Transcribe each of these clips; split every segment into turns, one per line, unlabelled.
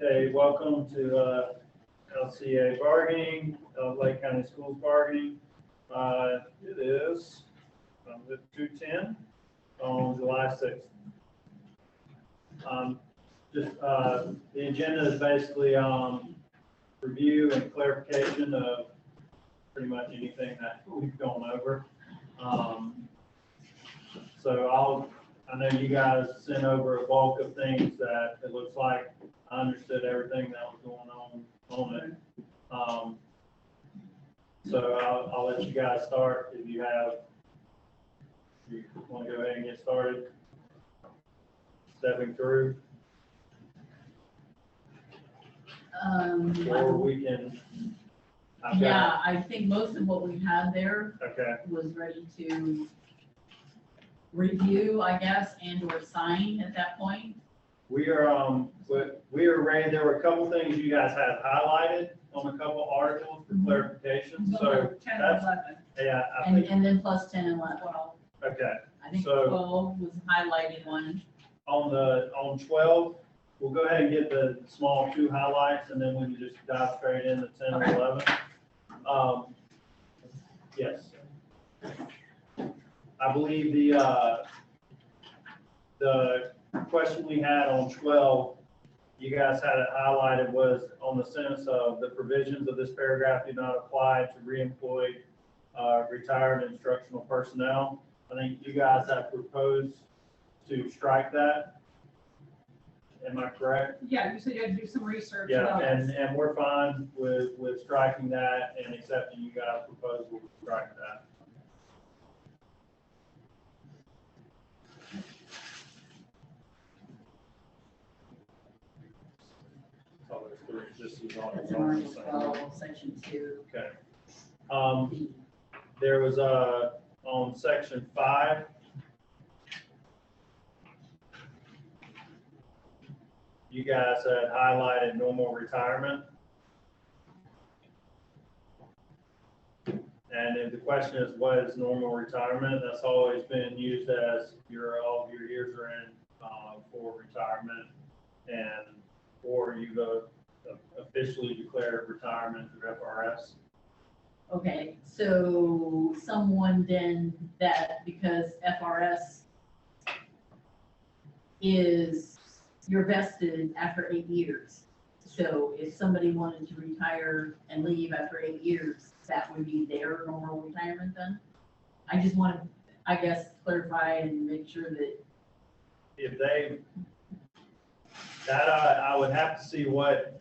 Hey, welcome to LCEA bargaining, Lake County Schools bargaining. It is 2:10 on July 6th. The agenda is basically review and clarification of pretty much anything that we've gone over. So I know you guys sent over a bulk of things that it looks like I understood everything that was going on it. So I'll let you guys start if you want to go ahead and get started stepping through. Or we can.
Yeah, I think most of what we had there
Okay.
was ready to review, I guess, and or sign at that point.
We are ready. There were a couple things you guys had highlighted on a couple articles for clarification. So
10
that's,
and 11.
yeah, I think,
And then plus 10 and 11.
Well,
okay.
I think
So-
12 was highlighted one.
On 12, we'll go ahead and get the small 2 highlights and then we can just dive straight into 10 and 11. Yes. I believe the question we had on 12, you guys had it highlighted, was on the sentence of the provisions of this paragraph do not apply to reemployed retired instructional personnel. I think you guys have proposed to strike that. Am I correct?
yeah, you said you had to do some research.
Yeah,
about it.
and we're fine with striking that and accepting you guys' proposal to strike that. Oh, there's 3. This is on.
That's in Article 12, Section 2.
Okay. There was on Section 5. You guys had highlighted normal retirement. And if the question is, what is normal retirement? That's always been used as all of your years are in for retirement, and or you've officially declared retirement through FRS.
Okay, so someone then that, because FRS is, you're vested after 8 years. So if somebody wanted to retire and leave after 8 years, that would be their normal retirement then? I just want to, I guess, clarify and make sure that.
If I would have to see what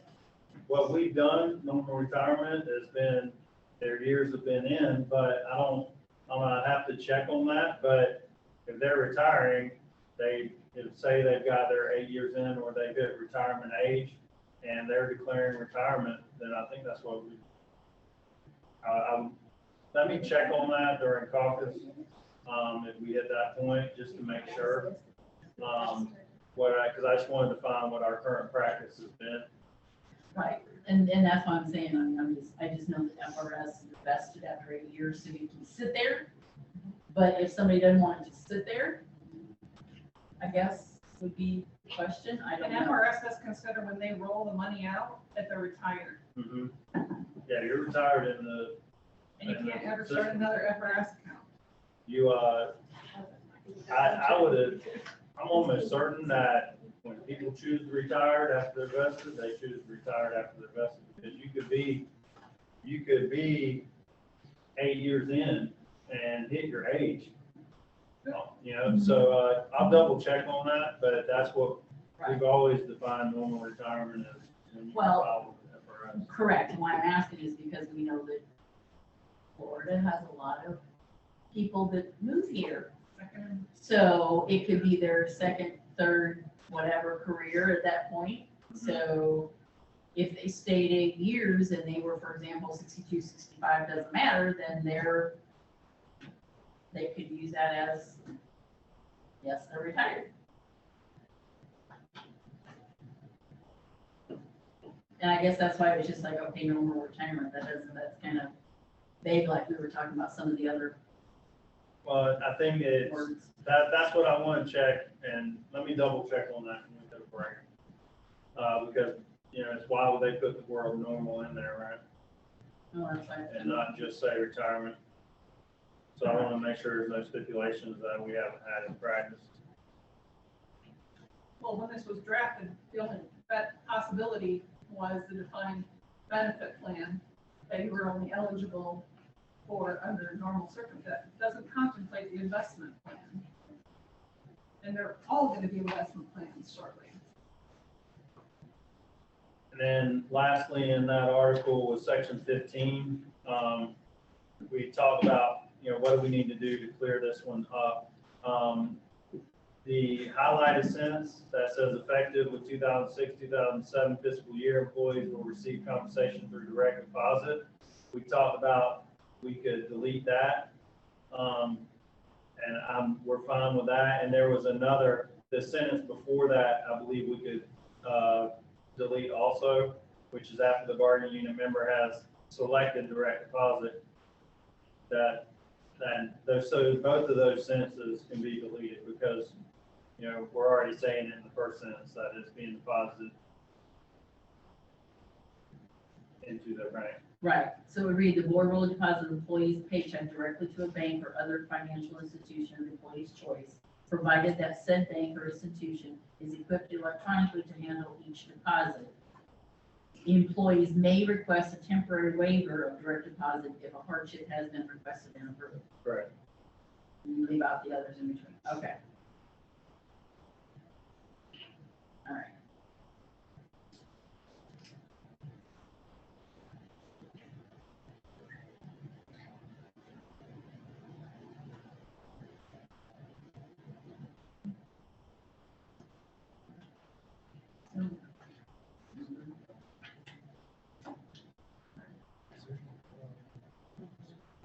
we've done. Normal retirement has been, their years have been in, but I'm gonna have to check on that. But if they're retiring, say they've got their 8 years in, or they've hit retirement age and they're declaring retirement, then I think that's what let me check on that during caucus, if we hit that point, just to make sure. Because I just wanted to find what our current practice has been.
Right, and that's why I'm saying, I just know that FRS is vested after 8 years, so you can sit there. But if somebody doesn't want to sit there, I guess would be the question, I don't
And
know.
FRS does consider when they roll the money out that they're retired.
Mm-hmm. Yeah, you're retired in the.
And you can't ever start another FRS account.
I'm almost certain that when people choose to retire after they're vested, they choose to retire after they're vested, because you could be 8 years in and hit your age. So I'll double check on that, but that's what we've always defined normal retirement as when you file with FRS.
Correct, and why I'm asking is because we know that Florida has a lot of people that move here. So it could be their second, third, whatever career at that point. So if they stayed 8 years and they were, for example, 62, 65, doesn't matter, then they could use that as, yes, they're retired. And I guess that's why it was just like, okay, normal retirement, that's kind of vague, like we were talking about some of the other
Well, I think
words.
that's what I want to check, and let me double check on that when we go to break. Because it's why would they put the word normal in there, right?
Oh, that's right.
And not just say retirement. So I want to make sure there's no stipulations that we haven't had in practice.
Well, when this was drafted, the only, that possibility was the defined benefit plan that you were only eligible for under normal circumstances. It doesn't contemplate the investment plan. And they're all gonna be investment plans shortly.
And then lastly, in that article was section 15. We talked about, what do we need to do to clear this one up? The highlighted sentence that says effective with 2006, 2007 fiscal year, employees will receive compensation through direct deposit. We talked about, we could delete that. And we're fine with that. And there was another, the sentence before that, I believe we could delete also, which is after the bargaining unit member has selected direct deposit. So both of those sentences can be deleted because, we're already saying in the first sentence that it's being deposited into the bank.
Right, so we read, the board will deposit the employee's paycheck directly to a bank or other financial institution of the employee's choice, provided that said bank or institution is equipped electronically to handle each deposit. Employees may request a temporary waiver of direct deposit if a hardship has been requested and approved.
Right.
You leave out the others in between, okay. All right.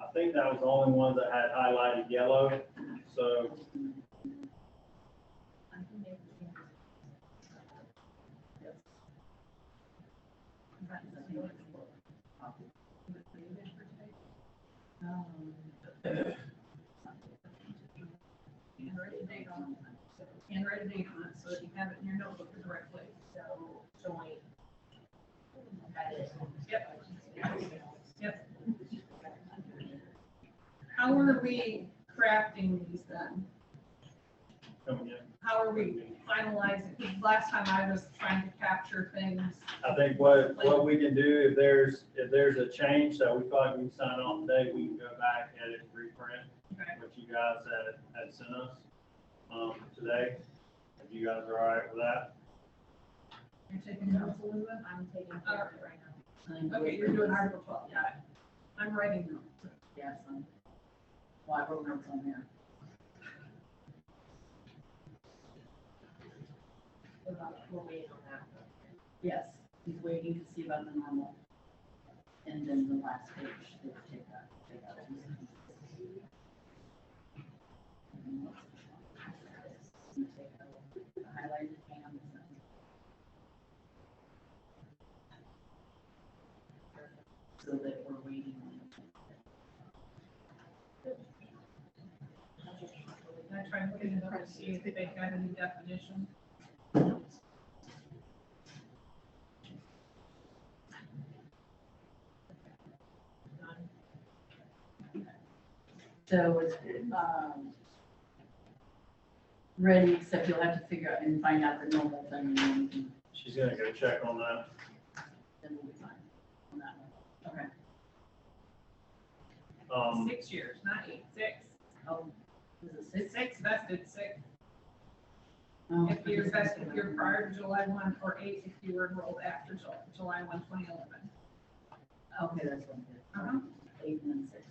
I think that was the only one that had highlighted yellow, so.
And write a date on it. And write a date on it so that you have it in your notebook the correct way.
So joint.
Yep. Yep. How are we crafting these then? How are we finalizing? Because last time I was trying to capture things.
I think what we can do, if there's a change that we thought we can sign off today, we can go back, edit, and reprint
Okay.
what you guys had sent us today. If you guys are all right with that.
You're taking notes, Elizabeth?
I'm taking care of it right now.
Okay, you're doing Article 12. Got it. I'm writing notes.
Yes, well, I wrote notes on there.
We're waiting on that.
Yes, he's waiting to see about the normal. And then the last page, they take out. Highlighted and. So that we're waiting on.
I try to look at it to see if they got any definition.
So it's, ready, except you'll have to figure out and find out the normal thing, and then we can,
She's gonna go check on that.
then we'll be fine on that one. Okay.
6 years, not 8, 6.
Oh, is it 6?
6 vested, 6.
Oh,
If you're vested, if you're prior to July 1, or 8 if you were enrolled after July 1, 2011.
Okay, that's one good.
Uh-huh.
8 and then 6.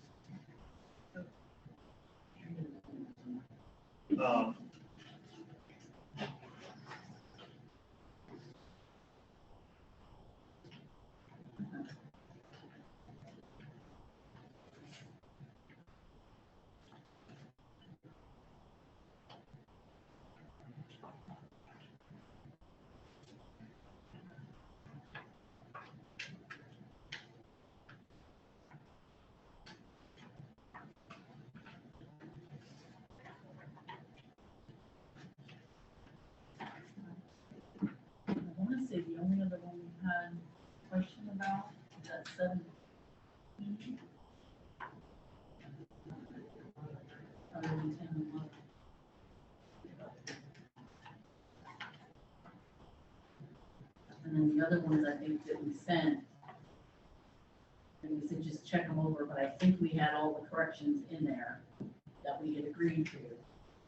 7. Other than 10 a month. And then the other ones I think that we sent, and we said just check them over, but I think we had all the corrections in there that we had agreed to.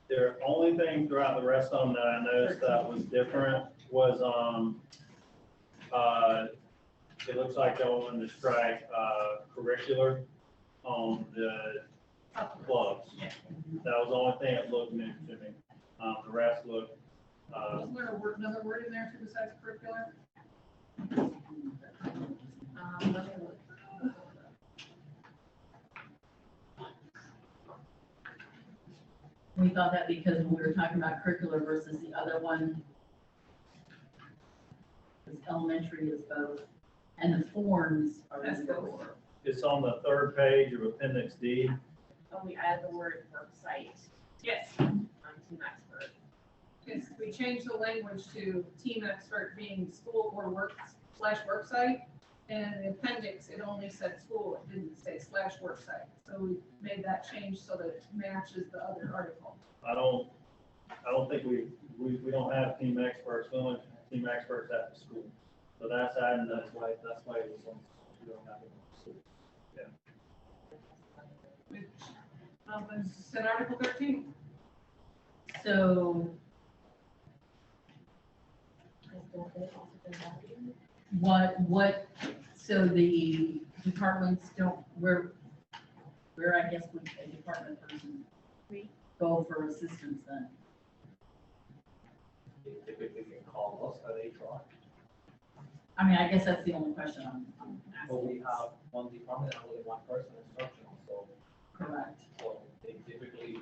The only thing throughout the rest of them that I noticed that was different was, it looks like they wanted to strike, curricular on the clubs. That was the only thing that looked new to me. The rest looked,
Wasn't there another word in there too besides curricular?
Let me look.
We thought that because when we were talking about curricular versus the other one, because elementary is both, and the forms are
That's
either
both.
or.
it's on the 3rd page of Appendix D.
Oh, we added the word worksite
Yes,
on Team Expert.
yes, we changed the language to team expert being school or work/worksite. And in the appendix, it only said school, it didn't say /worksite. So we made that change so that it matches the other article.
I don't think we don't have team experts, we only have team experts at the school. So that's adding, that's why it was on, we don't have it on the school.
Which, it's in Article 13.
So
Has both been also been valued?
what, so the departments don't, where I guess would a department person go for assistance then?
They typically can call us at HR.
I mean, I guess that's the only question I'm
But we
asking.
have one department and only one person instructional,
Correct.
so they typically,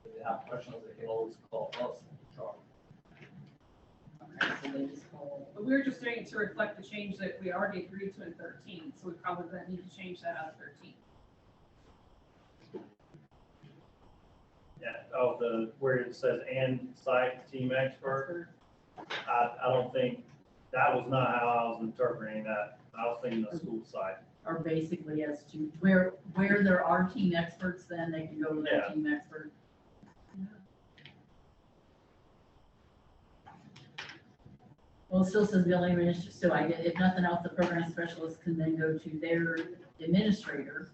if they have questions, they can always call us in HR.
Okay, so they just call.
But we were just doing it to reflect the change that we already agreed to in 13. So we probably then need to change that out of 13.
Yeah, where it says and site team expert, I don't think, that was not how I was interpreting that. I was thinking the school site.
Or basically as to where there are team experts, then they can go to
Yeah.
that team expert. Well, it still says building administrator, so I get, if nothing else, the program specialist can then go to their administrator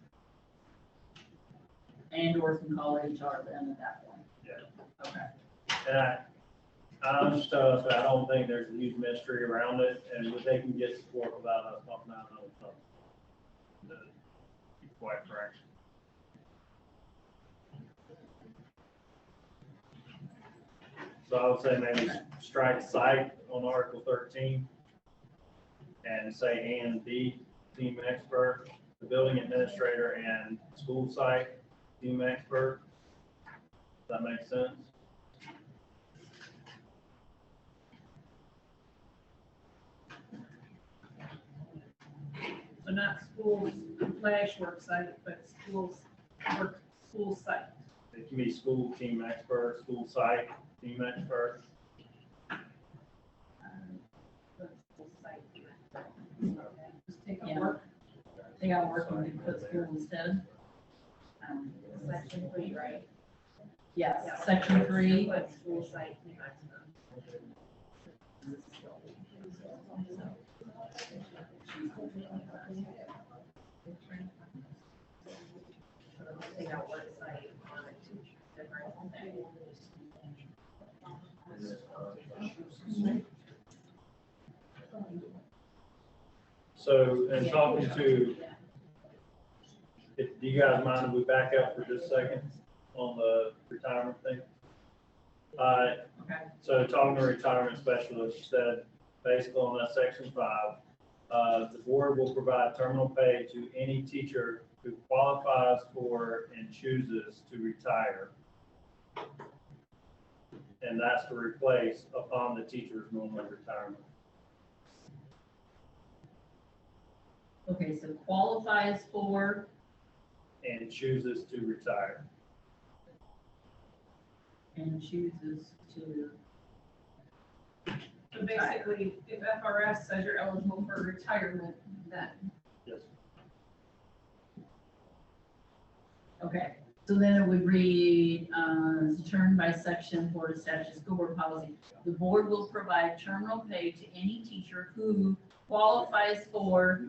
and or can call HR then at that point.
Yeah.
Okay.
And I understand, but I don't think there's a huge mystery around it, and they can get support without us talking about other stuff. To be quite frank. So I would say maybe strike site on Article 13 and say and the team expert, the building administrator and school site team expert. Does that make sense?
So not schools /worksite, but school site.
It can be school team expert, school site team expert.
The school site. Just take
Yeah.
a work.
They got working to put school instead.
Section 3, right?
Yes,
Yeah.
section 3.
Put school site Team Expert. Take out worksite on a different thing.
So, in talking to, do you guys mind if we back up for just a second on the retirement thing?
Okay.
So talking to retirement specialist said, basically on that section 5, the board will provide terminal pay to any teacher who qualifies for and chooses to retire. And that's to replace upon the teacher's normal retirement.
Okay, so qualifies for,
And chooses to retire.
and chooses to,
So basically, if FRS says you're eligible for retirement, then
Yes.
Okay, so then it would read, determined by section Florida Statute School Board Policy. The board will provide terminal pay to any teacher who qualifies for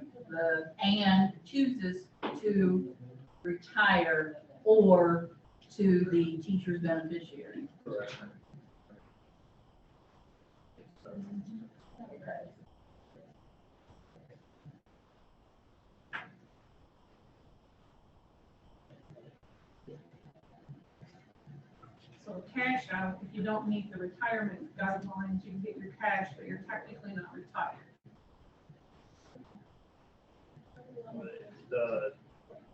and chooses to retire or to the teacher's beneficiary.
Correct.
So cash out, if you don't meet the retirement guidelines, you can get your cash, but you're technically not retired.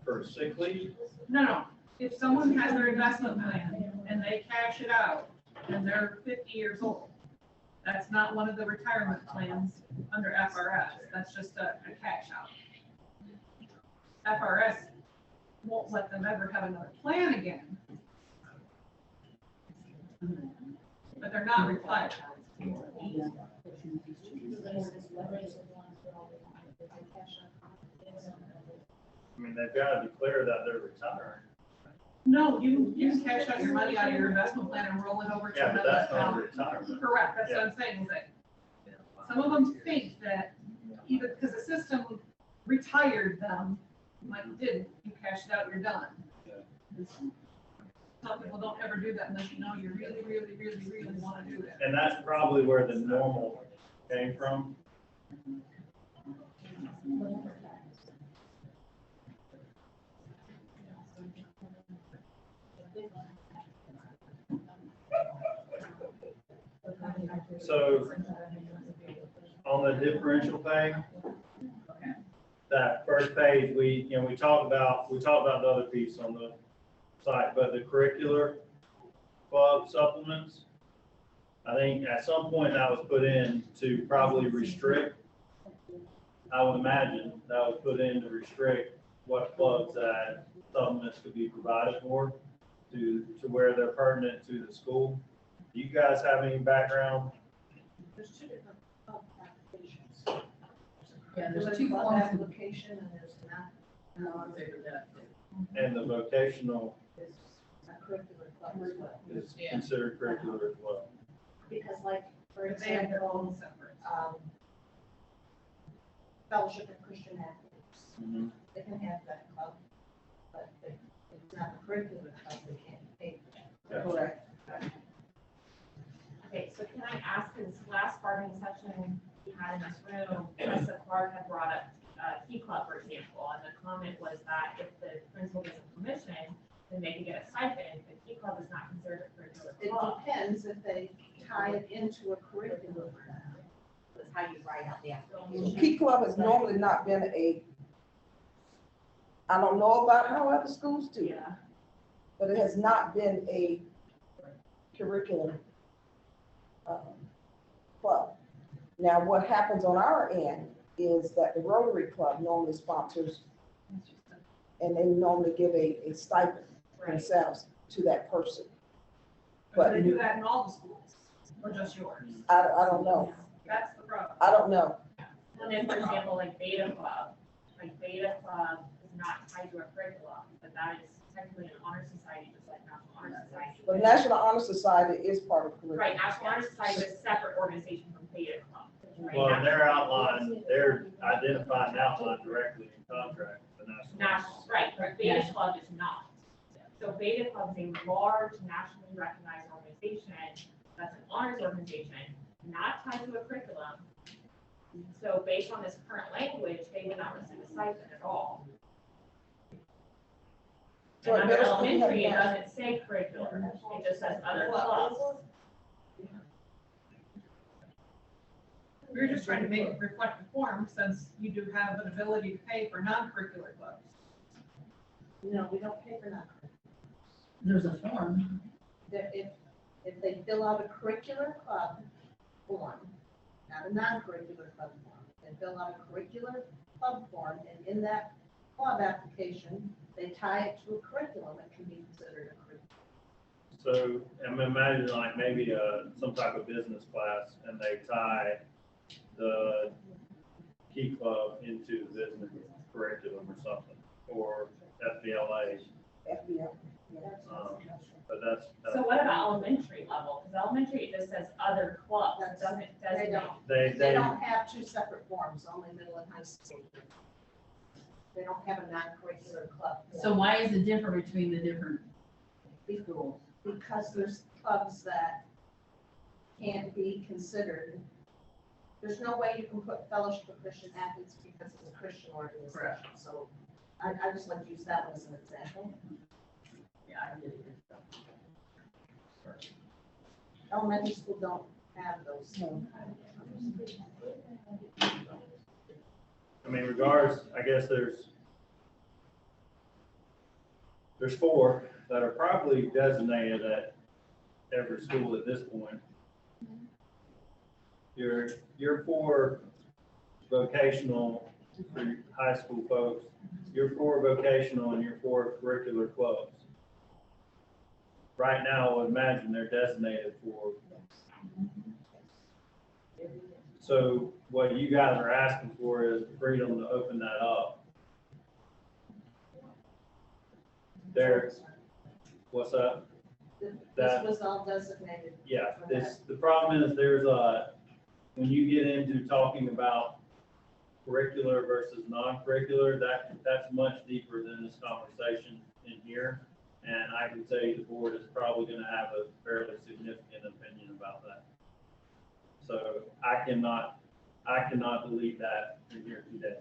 For sick leave,
No, if someone has their investment plan and they cash it out and they're 50 years old, that's not one of the retirement plans under FRS, that's just a cash out. FRS won't let them ever have another plan again, but they're not retired.
I mean, they've got to declare that they're retiring.
No, you can cash out your money out of your investment plan and roll it over to
Yeah, but
another
that's not
account.
retirement.
Correct, that's what I'm saying, is that some of them think that either because the system retired them, like it didn't, you cashed it out, you're done. Some people don't ever do that unless you know you really, really, really, really want to do that.
And that's probably where the normal came from. So on the differential pay, that first page, we talked about the other piece on the site, but the curricular club supplements, I think at some point that was put in to probably restrict, I would imagine that was put in to restrict what clubs that supplements could be provided for to where they're pertinent to the school. Do you guys have any background?
There's two different applications.
Yeah, there's
There's
two
club
forms.
application and there's not,
I figured that.
And the vocational
is a curricular club as well.
is
Yeah.
considered curricular as well.
Because like, for
But they have their own
example,
separate.
Fellowship of Christian Athletes,
Mhm.
they can have that club, but it's not a curricular club, they can't pay for that.
Yeah.
Correct.
Okay, so can I ask, because last bargaining session we had in this room, Mr. Clark had brought up Key Club, for example, and the comment was that if the principal gives a permission, then they could get a stipend, but Key Club is not considered a curricular
It
club.
depends if they tie it into a curriculum.
That's how you write out the application.
Key Club has normally not been I don't know about how other schools do it,
Yeah,
but it has not been a curriculum club. Now, what happens on our end is that the Rotary Club normally sponsors, and they normally give a stipend
right.
themselves to that person.
But they do that in all the schools, or just yours?
I don't know.
That's the problem.
I don't know.
And then, for example, like Beta Club is not tied to a curriculum, but that is technically an honor society, just like National Honor Society.
The National Honor Society is part of curriculum.
Right, National Honor Society is a separate organization from Beta Club. right?
Well, they're outlined, they're identified and outlined directly in contract with the national.
National, right, but Beta Club is not. So Beta Club is a large nationally recognized organization, that's an honors organization, not tied to a curriculum. So based on this current language, they would not receive a stipend at all.
So
And
at
under
middle school, you have
elementary, it
national-
doesn't say curricular, it just says other clubs.
We're just trying to make it reflect the form, since you do have an ability to pay for non-curricular clubs.
No, we don't pay for that.
There's a form.
If they fill out a curricular club form, not a non-curricular club form, they fill out a curricular club form, and in that club application, they tie it to a curriculum, it can be considered a curriculum.
So I'm imagining like maybe some type of business class and they tie the Key Club into the business curriculum or something, or FBLA.
FBL.
But that's.
So what about elementary level? Because elementary, it just says other clubs, it doesn't
They
designate.
don't,
They,
they don't have two separate forms, only middle and high school. They don't have a non-curricular club.
So
form.
why is it different between the different schools?
Because there's clubs that can't be considered. There's no way you can put Fellowship of Christian Athletes because it's a Christian organization. So I just like to use that one as an example.
Yeah, I get it.
Elementary school don't have those.
No.
I mean, regardless, I guess there's 4 that are probably designated at every school at this point. Your 4 vocational for your high school folks, your 4 vocational and your 4 curricular clubs. Right now, I would imagine they're designated for. So what you guys are asking for is freedom to open that up. There, what's up?
This
That-
was all designated.
Yeah, the problem is there's when you get into talking about curricular versus non-curricular, that's much deeper than this conversation in here. And I can tell you the board is probably gonna have a fairly significant opinion about that. So I cannot delete that in here today.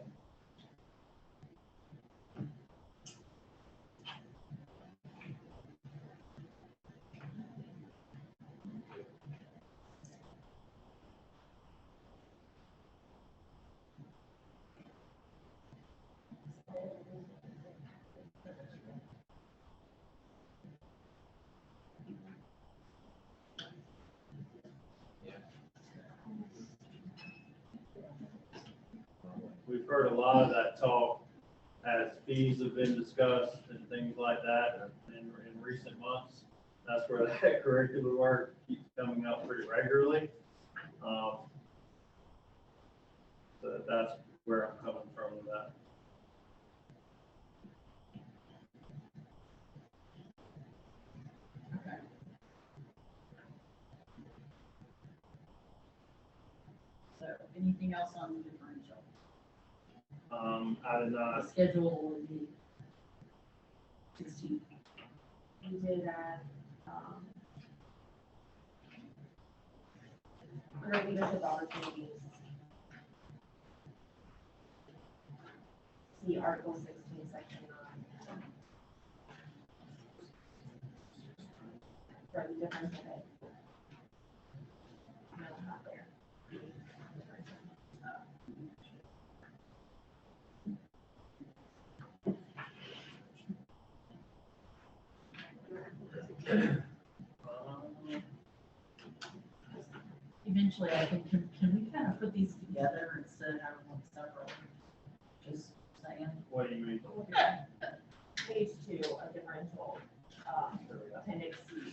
We've heard a lot of that talk as fees have been discussed and things like that in recent months. That's where that curricular work keeps coming up pretty regularly. So that's where I'm coming from with that.
So anything else on the differential?
I did
The
not,
schedule would be 16.
We did that, under leadership opportunities. See Article 16, Section 9. For the difference of it. No, not there.
Eventually, I think, can we kind of put these together instead of having one separate? Just saying.
what do you mean?
Look at page 2 of differential, appendix C.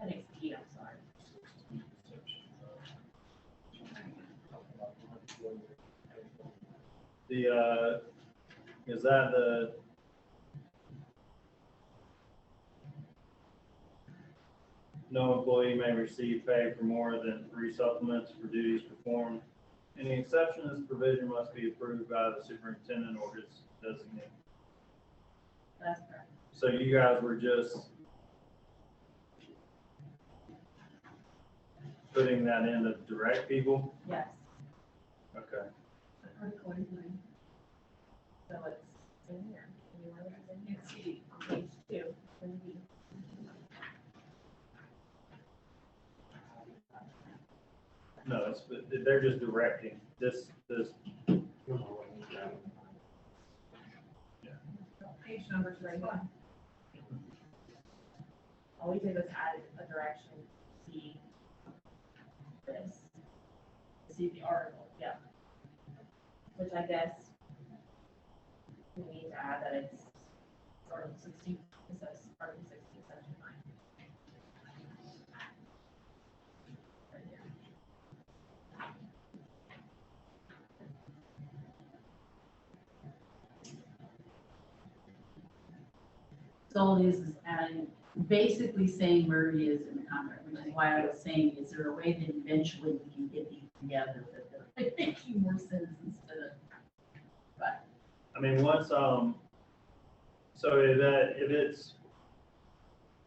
Appendix D, I'm sorry.
Is that no employee may receive pay for more than 3 supplements for duties performed. Any exception to this provision must be approved by the superintendent or his designee.
That's correct.
So you guys were just putting that in to direct people?
Yes.
Okay.
Article 89.
So it's in here. Anywhere that's in here.
It's C.
On page 2, in D.
No, they're just directing this.
Page numbers right here.
All we did was add a direction, see this,
See the article.
yeah. Which I guess we need to add that it's
Article 16.
it says Article 16, Section 9.
Right here. So all it is adding, basically saying where it is in the contract, which is why I was saying, is there a way that eventually we can get these together that they're making more sense instead of, but,
I mean, once, so if it's,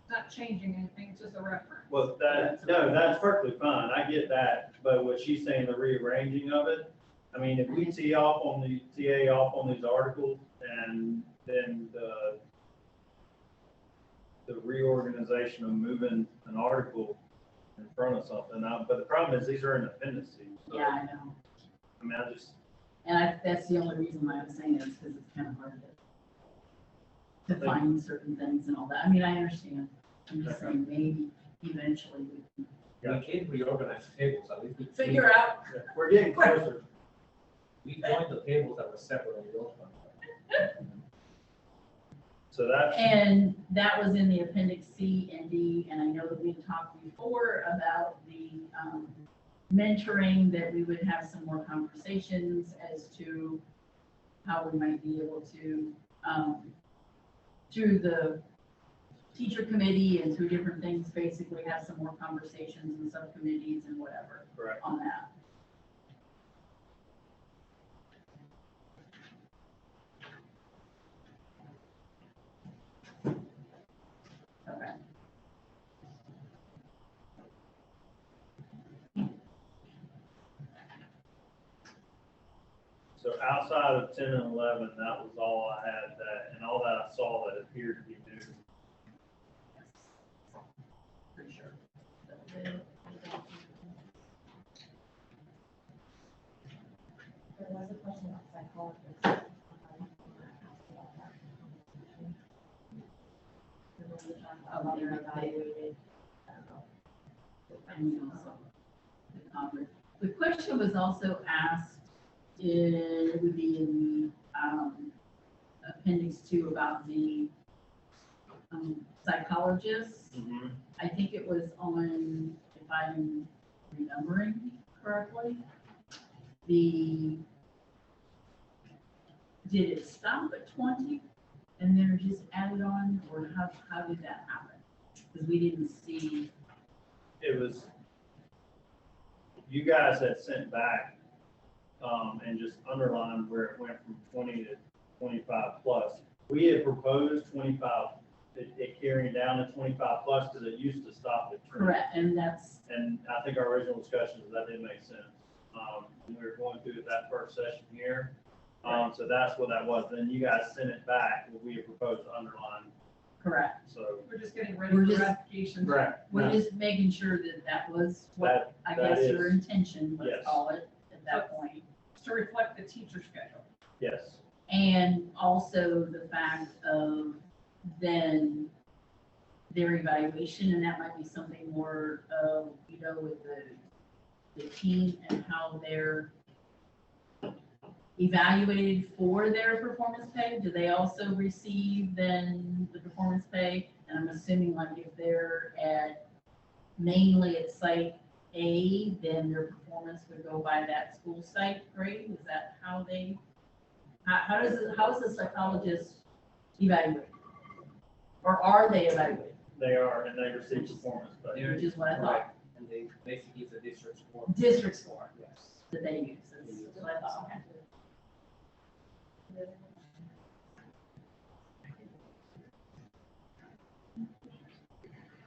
Not changing anything, it's just a reference.
well, no, that's perfectly fine, I get that, but what she's saying, the rearranging of it, I mean, if we TA off on these articles, and then the reorganization of moving an article in front of something, but the problem is, these are in appendices, so,
yeah, I know.
I mean, I just,
And that's the only reason why I'm saying it, is because it's kind of hard to define certain things and all that. I mean, I understand. I'm just saying maybe eventually we can
We can reorganize tables, at least we.
figure out.
we're getting closer.
We joined the tables that were separate on the old one.
So that's,
And that was in the appendix C and D, and I know that we talked before about the mentoring, that we would have some more conversations as to how we might be able to, through the teacher committee and through different things, basically have some more conversations and subcommittees and whatever
correct.
on that. Okay.
So outside of 10 and 11, that was all I had that, and all that I saw that appeared to be new.
Pretty sure.
There was a question about psychologists.
Oh, they're evaluated. And also the conference. The question was also asked, it would be in the appendix 2 about the psychologists. I think it was on, if I'm remembering correctly, did it stop at 20 and then just added on, or how did that happen? Because we didn't see.
It was, you guys had sent back, and just underlined where it went from 20 to 25 plus. We had proposed 25, it carrying down to 25 plus, because it used to stop at 20.
Correct, and that's,
And I think our original discussion is that didn't make sense. When we were going through that first session here. So that's what that was. Then you guys sent it back, what we had proposed to underline,
correct.
so.
We're just getting ready
We're
for
just-
ratification.
We're just making sure that that was what, I
that
guess, your
is-
intention, let's
yes.
call it, at that point.
To reflect the teacher schedule.
Yes,
And also the fact of then their evaluation, and that might be something more, with the team and how they're evaluated for their performance pay. Do they also receive then the performance pay? And I'm assuming like if they're mainly at site A, then their performance would go by that school site grade? Is that how how is the psychologist evaluated? Or are they evaluated?
they are, and they receive performance pay.
Which is what I thought.
And they basically use a district score.
District score
Yes.
that they use, is what I thought, okay.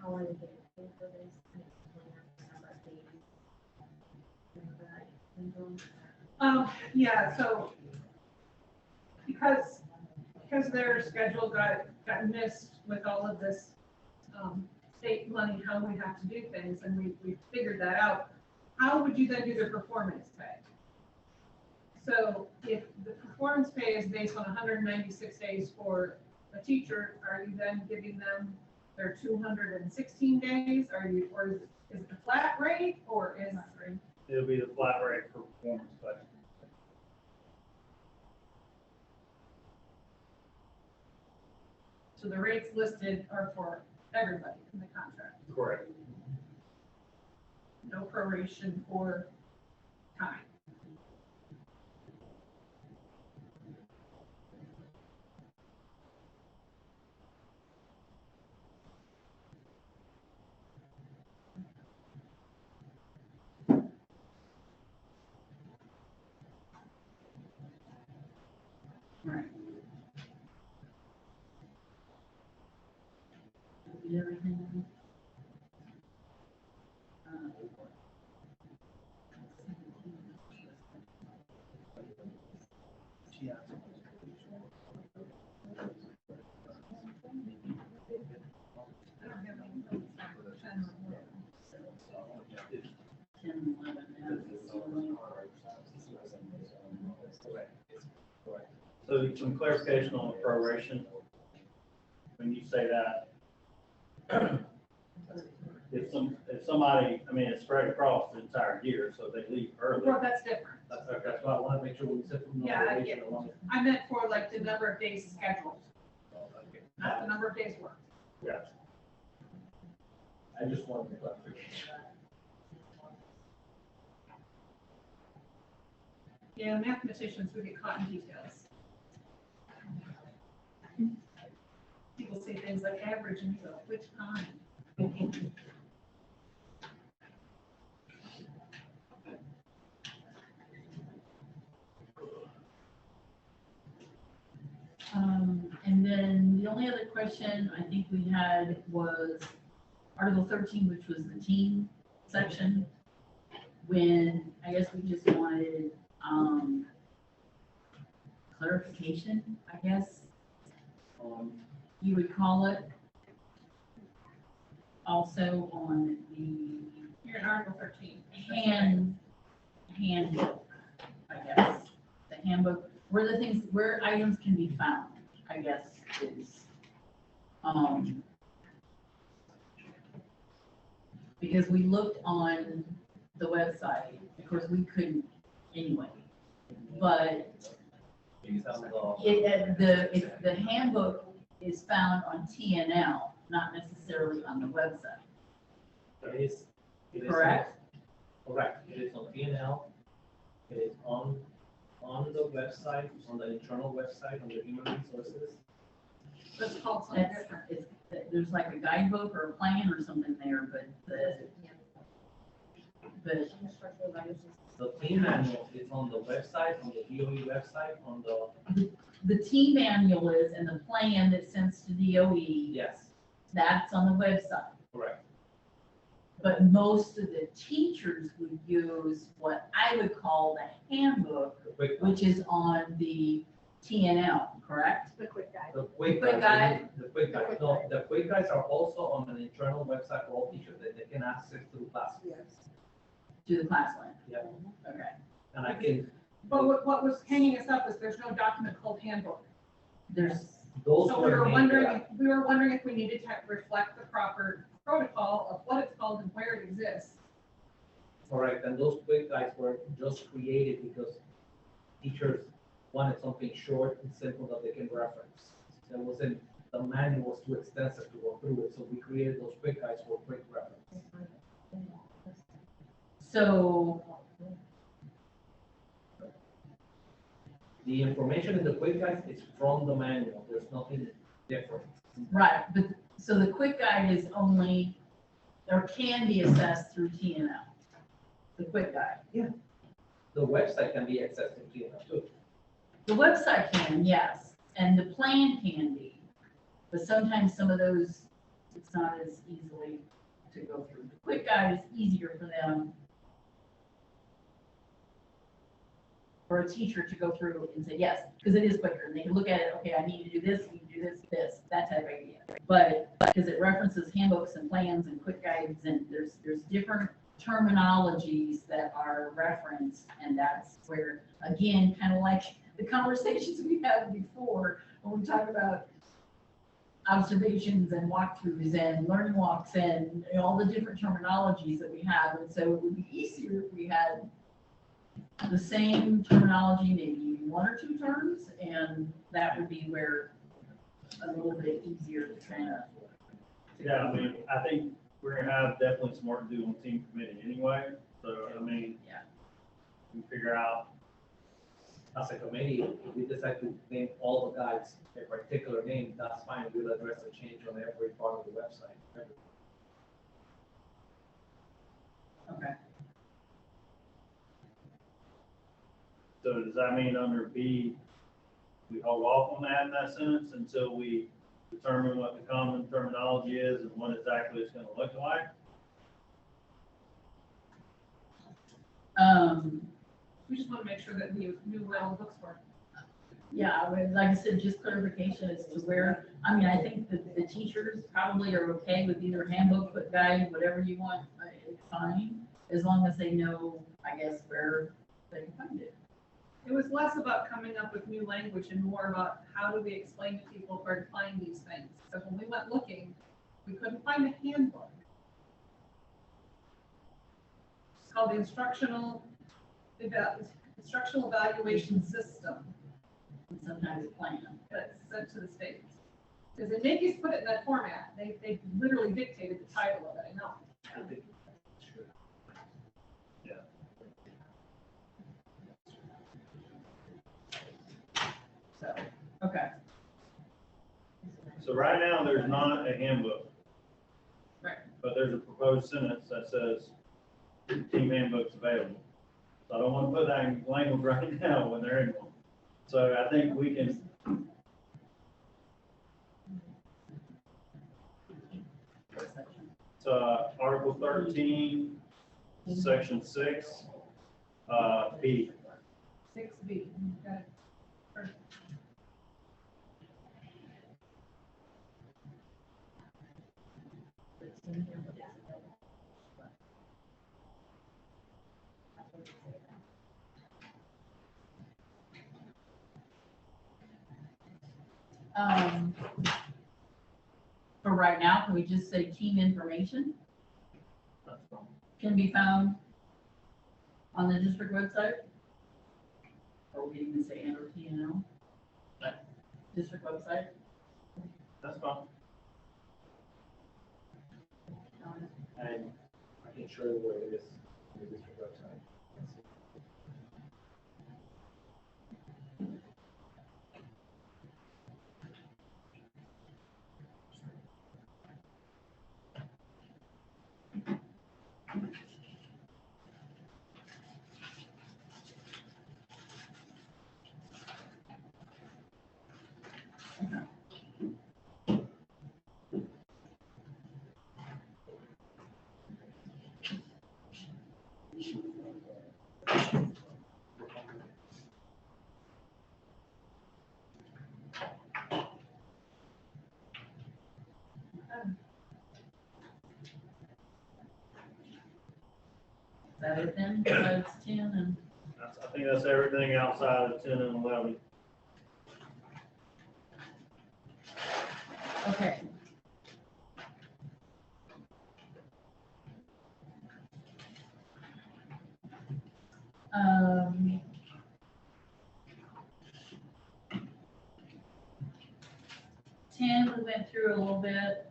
How are you getting paid for this? Number of days. Remember that syndrome?
Yeah, so because their schedule got missed with all of this state money, how we have to do things, and we figured that out. How would you then do the performance pay? So if the performance pay is based on 196 days for a teacher, are you then giving them their 216 days? Or is it a flat rate, or is
It'll be the flat rate for performance pay.
so the rates listed are for everybody in the contract?
Correct.
No proration for time.
Right. Did everything?
I don't have any notes on the 10 or
10, 11,
So some clarification on the proration. When you say that, if somebody, I mean, it's spread across the entire year, so they leave early.
Well, that's different.
That's, okay, that's why I wanna make sure we set the
Yeah, I
number
get it.
along.
I meant for like the number of days scheduled, not the number of days worked.
Yeah.
I just wanted to clarification.
Yeah, mathematicians, we get caught in details. People say things like average and you go, which kind?
And then the only other question I think we had was Article 13, which was the team section. When I guess we just wanted, clarification, I guess you would call it. Also on the
You're in Article 13.
handbook, I guess. The handbook, where the things, where items can be found, I guess, is, because we looked on the website, of course, we couldn't anyway. But the handbook is found on TNL, not necessarily on the website,
It is.
correct?
Correct, it is on P&L, it is on the website, on the internal website, on the human resources.
That's called something
That's,
different.
there's like a guidebook or a plan or something there, but
The team manual is on the website, on the DOE website, on the,
the manual is, and the plan that sends to DOE,
yes,
that's on the website.
correct.
But most of the teachers would use what I would call the handbook,
The quick,
which is on the TNL, correct?
The quick guide.
the quick
quick
guys,
guide.
the quick guys, no, the quick guys are also on an internal website for all teachers that they can access through class.
Yes.
To the class line.
Yep.
Okay.
And I can,
But what was hanging us up is there's no document called handbook.
There's,
those
So we
were
were
made
wondering,
for
we were wondering if we needed to reflect the proper protocol of what it's called and where it exists.
correct, and those quick guides were just created because teachers wanted something short and simple that they can reference. There wasn't, the manual was too extensive to go through it, so we created those quick guides for quick reference.
so,
The information in the quick guides is from the manual, there's nothing different.
right, but, so the quick guide is only, or can be assessed through TNL. The quick guide.
The website can be accessed in TNL too.
The website can, yes, and the plan can be, but sometimes some of those, it's not as easily to go through. The quick guide is easier for them, for a teacher to go through and say, yes, because it is quicker, and they can look at it, okay, I need to do this, I need to do this, that type of idea. But, because it references handbooks and plans and quick guides, and there's different terminologies that are referenced, and that's where, again, kind of like the conversations we had before, when we talk about observations and walkthroughs and learning walks and all the different terminologies that we have. And so it would be easier if we had the same terminology, maybe one or two terms, and that would be where a little bit easier to kind of.
Yeah, I mean, I think we're gonna have definitely some work to do on team committee anyway, so, I mean.
Yeah.
We can figure out,
As a committee, if we decide to name all the guides a particular name, that's fine, we'll address the change on every part of the website.
Okay.
so does that mean under B, we hold off on adding that sentence until we determine what the common terminology is and what exactly it's gonna look like.
We just want to make sure that we knew what all the books were.
Yeah, I would, like I said, just clarification as to where, I mean, I think that the teachers probably are okay with either handbook, book guide, whatever you want, it's fine, as long as they know, I guess, where they can find it.
It was less about coming up with new language and more about how do we explain to people where to find these things. So when we went looking, we couldn't find a handbook. It's called the Instructional Evaluation System
And sometimes plan.
that's sent to the states. Because they make us put it in that format. They literally dictated the title of it, I know.
So, okay.
So right now, there's not a handbook.
Right.
But there's a proposed sentence that says team handbook's available. So I don't want to put that in language right now when they're in one. So I think we can, Article 13, Section 6, B.
6B. Got it. Perfect.
For right now, can we just say team information can be found on the district website? Or we can even say enter P&L? District website?
That's fine.
And I can show you where it is in the district website.
Is that it then? Besides 10 and,
I think that's everything outside of 10 and 11.
okay. Um, 10, we went through a little bit,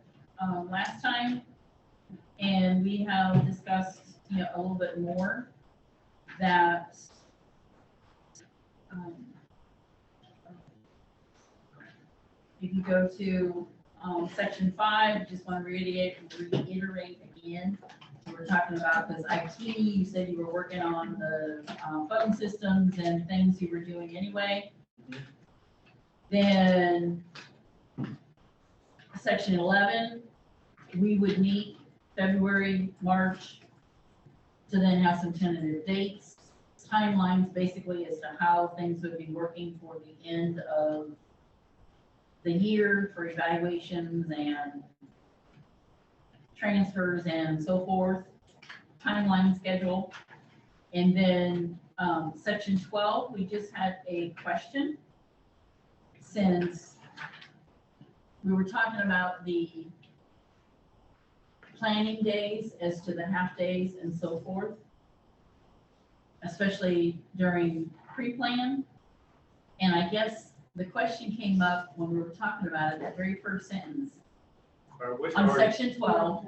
last time, and we have discussed, a little bit more that, if you go to, section 5, just want to reiterate again, we're talking about this IT, you said you were working on the, phone systems and things you were doing anyway. Then, section 11, we would meet February, March, to then have some tentative dates, timelines basically as to how things would be working for the end of the year for evaluations and transfers and so forth, timeline schedule. And then, section 12, we just had a question. Since we were talking about the planning days as to the half days and so forth, especially during pre-plan. And I guess the question came up when we were talking about it, that very first sentence
Or which
on
article?
section 12,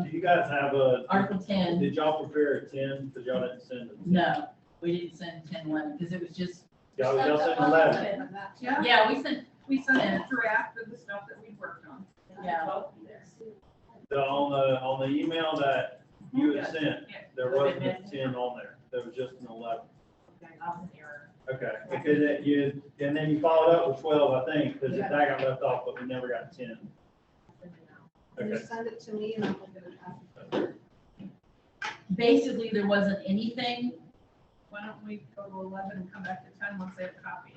Do you guys have a,
Article 10.
did y'all prepare a 10? Because y'all didn't send it.
No, we didn't send 10, 11, because it was just,
Y'all sent 11.
Yeah,
yeah,
we sent a draft of the stuff that we worked on.
yeah.
On the email that you had sent,
Yeah.
there wasn't a 10 on there. There was just an 11.
That was an error.
Okay, because and then you followed up with 12, I think, because that got left off, but we never got to 10.
Can you
Okay.
send it to me and I'll look at it?
Basically, there wasn't anything,
Why don't we go to 11 and come back to 10 once they have a copy?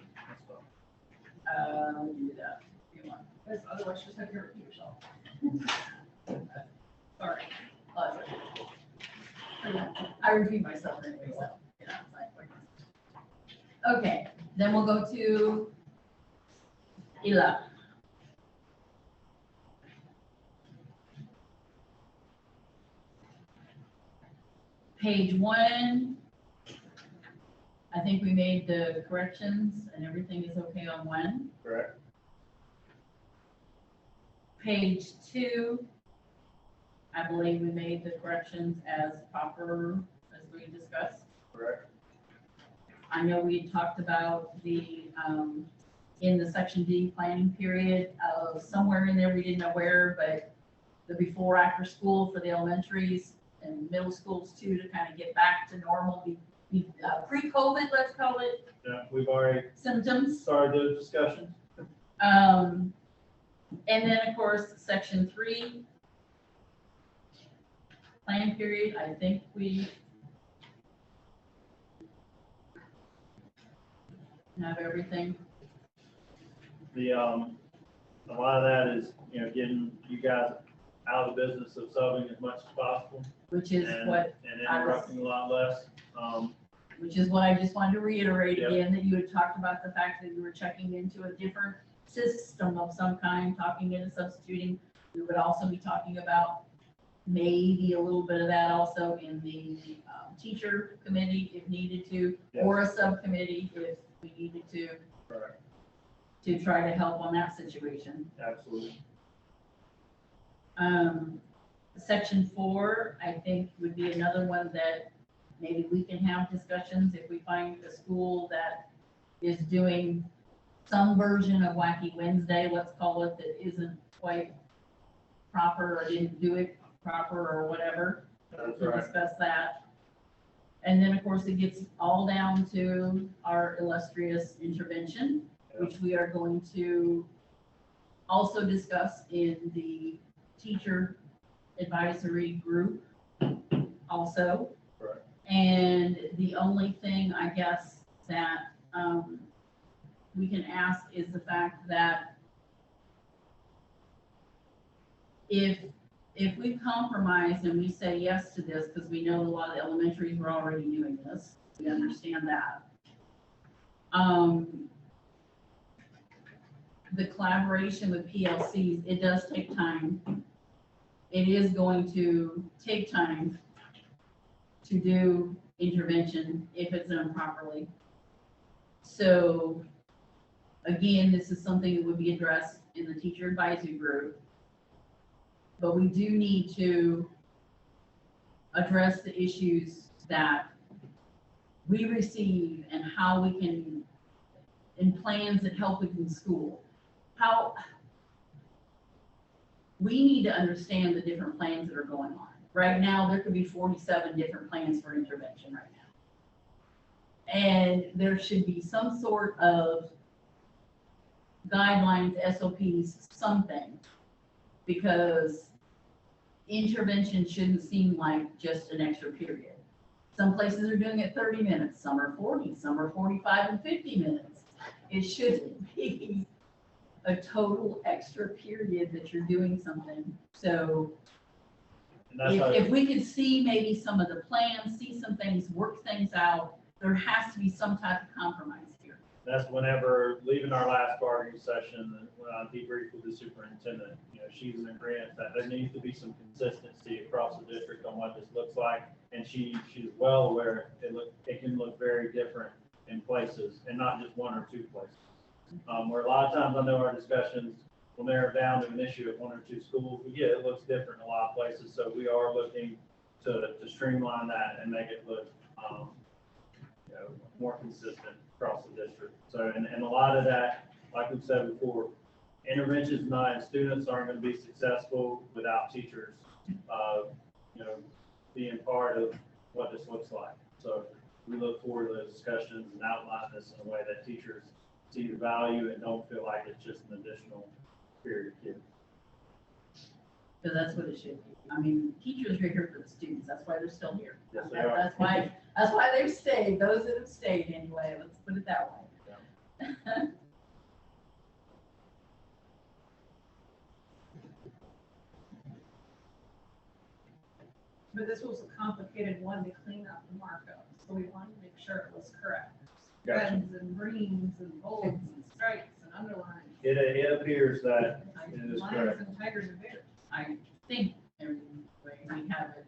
do that, if you want.
Because otherwise you just have to repeat yourself.
Sorry. I repeat myself anyway, so, you know, it's like. Okay, then we'll go to 11. Page 1. I think we made the corrections and everything is okay on 1.
Correct.
Page 2. I believe we made the corrections as proper, as we discussed.
Correct.
I know we had talked about the, in the section D planning period, somewhere in there, we didn't know where, but the before, after school for the elementaries and middle schools too, to kind of get back to normal, pre-COVID, let's call it,
Yeah, we've already
symptoms.
started those discussions.
And then, of course, section 3, plan period, I think we have everything.
A lot of that is, getting you guys out of the business of subbing as much as possible.
Which is
and-
what,
And interrupting a lot less.
which is what I just wanted to reiterate
Yep.
again, that you had talked about the fact that you were checking into a different system of some kind, talking into substituting. We would also be talking about maybe a little bit of that also in the teacher committee if needed to, or a subcommittee if we needed
Correct.
to try to help on that situation.
Absolutely.
Section 4, I think would be another one that maybe we can have discussions if we find a school that is doing some version of Wacky Wednesday, let's call it, that isn't quite proper or didn't do it proper or whatever.
That's
We'll
right.
discuss that. And then, of course, it gets all down to our illustrious intervention, which we are going to also discuss in the teacher advisory group also.
Correct.
And the only thing, I guess, that we can ask is the fact that if we compromise and we say yes to this, because we know a lot of the elementaries were already doing this, we understand that. The collaboration with PLCs, it does take time. It is going to take time to do intervention if it's done properly. So again, this is something that would be addressed in the teacher advisory group. But we do need to address the issues that we receive and how we can, in plans that help within school. How, we need to understand the different plans that are going on. Right now, there could be 47 different plans for intervention right now. And there should be some sort of guidelines, SOPs, something, because intervention shouldn't seem like just an extra period. Some places are doing it 30 minutes, some are 40, some are 45 and 50 minutes. It shouldn't be a total extra period that you're doing something. So
And that's how,
if we could see maybe some of the plans, see some things, work things out, there has to be some type of compromise here.
that's whenever, leaving our last bargaining session, when I debriefed with the superintendent, she's in agreement that there needs to be some consistency across the district on what this looks like. And she's well aware it can look very different in places and not just one or two places. Where a lot of times I know our discussions will narrow down to an issue at one or two schools, but yeah, it looks different in a lot of places. So we are looking to streamline that and make it look, more consistent across the district. So, and a lot of that, like we've said before, interventions and students aren't going to be successful without teachers, being part of what this looks like. So we look forward to those discussions and outline this in a way that teachers see the value and don't feel like it's just an additional period of kids.
Because that's what it should be. I mean, teachers are here for the students, that's why they're still here.
Yes, they are.
That's why they've stayed, those that have stayed anyway, let's put it that way.
But this was a complicated one to clean up the markup, so we wanted to make sure it was correct.
Gotcha.
Reds and greens and bolds and stripes and underlines.
It appears that it is
Lions
correct.
and tigers and bears.
I think every way we have it.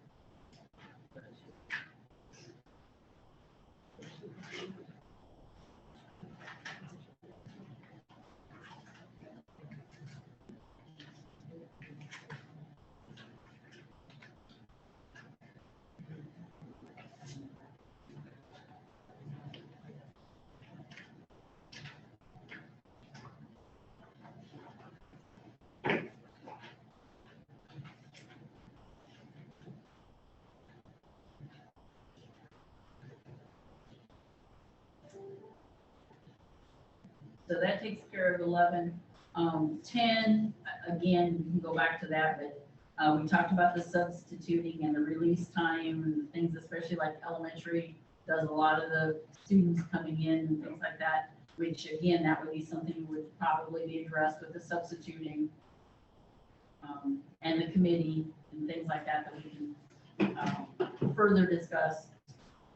So that takes care of 11. 10, again, we can go back to that, but we talked about the substituting and the release time and things, especially like elementary does a lot of the students coming in and things like that, which again, that would be something would probably be addressed with the substituting and the committee and things like that that we can further discuss.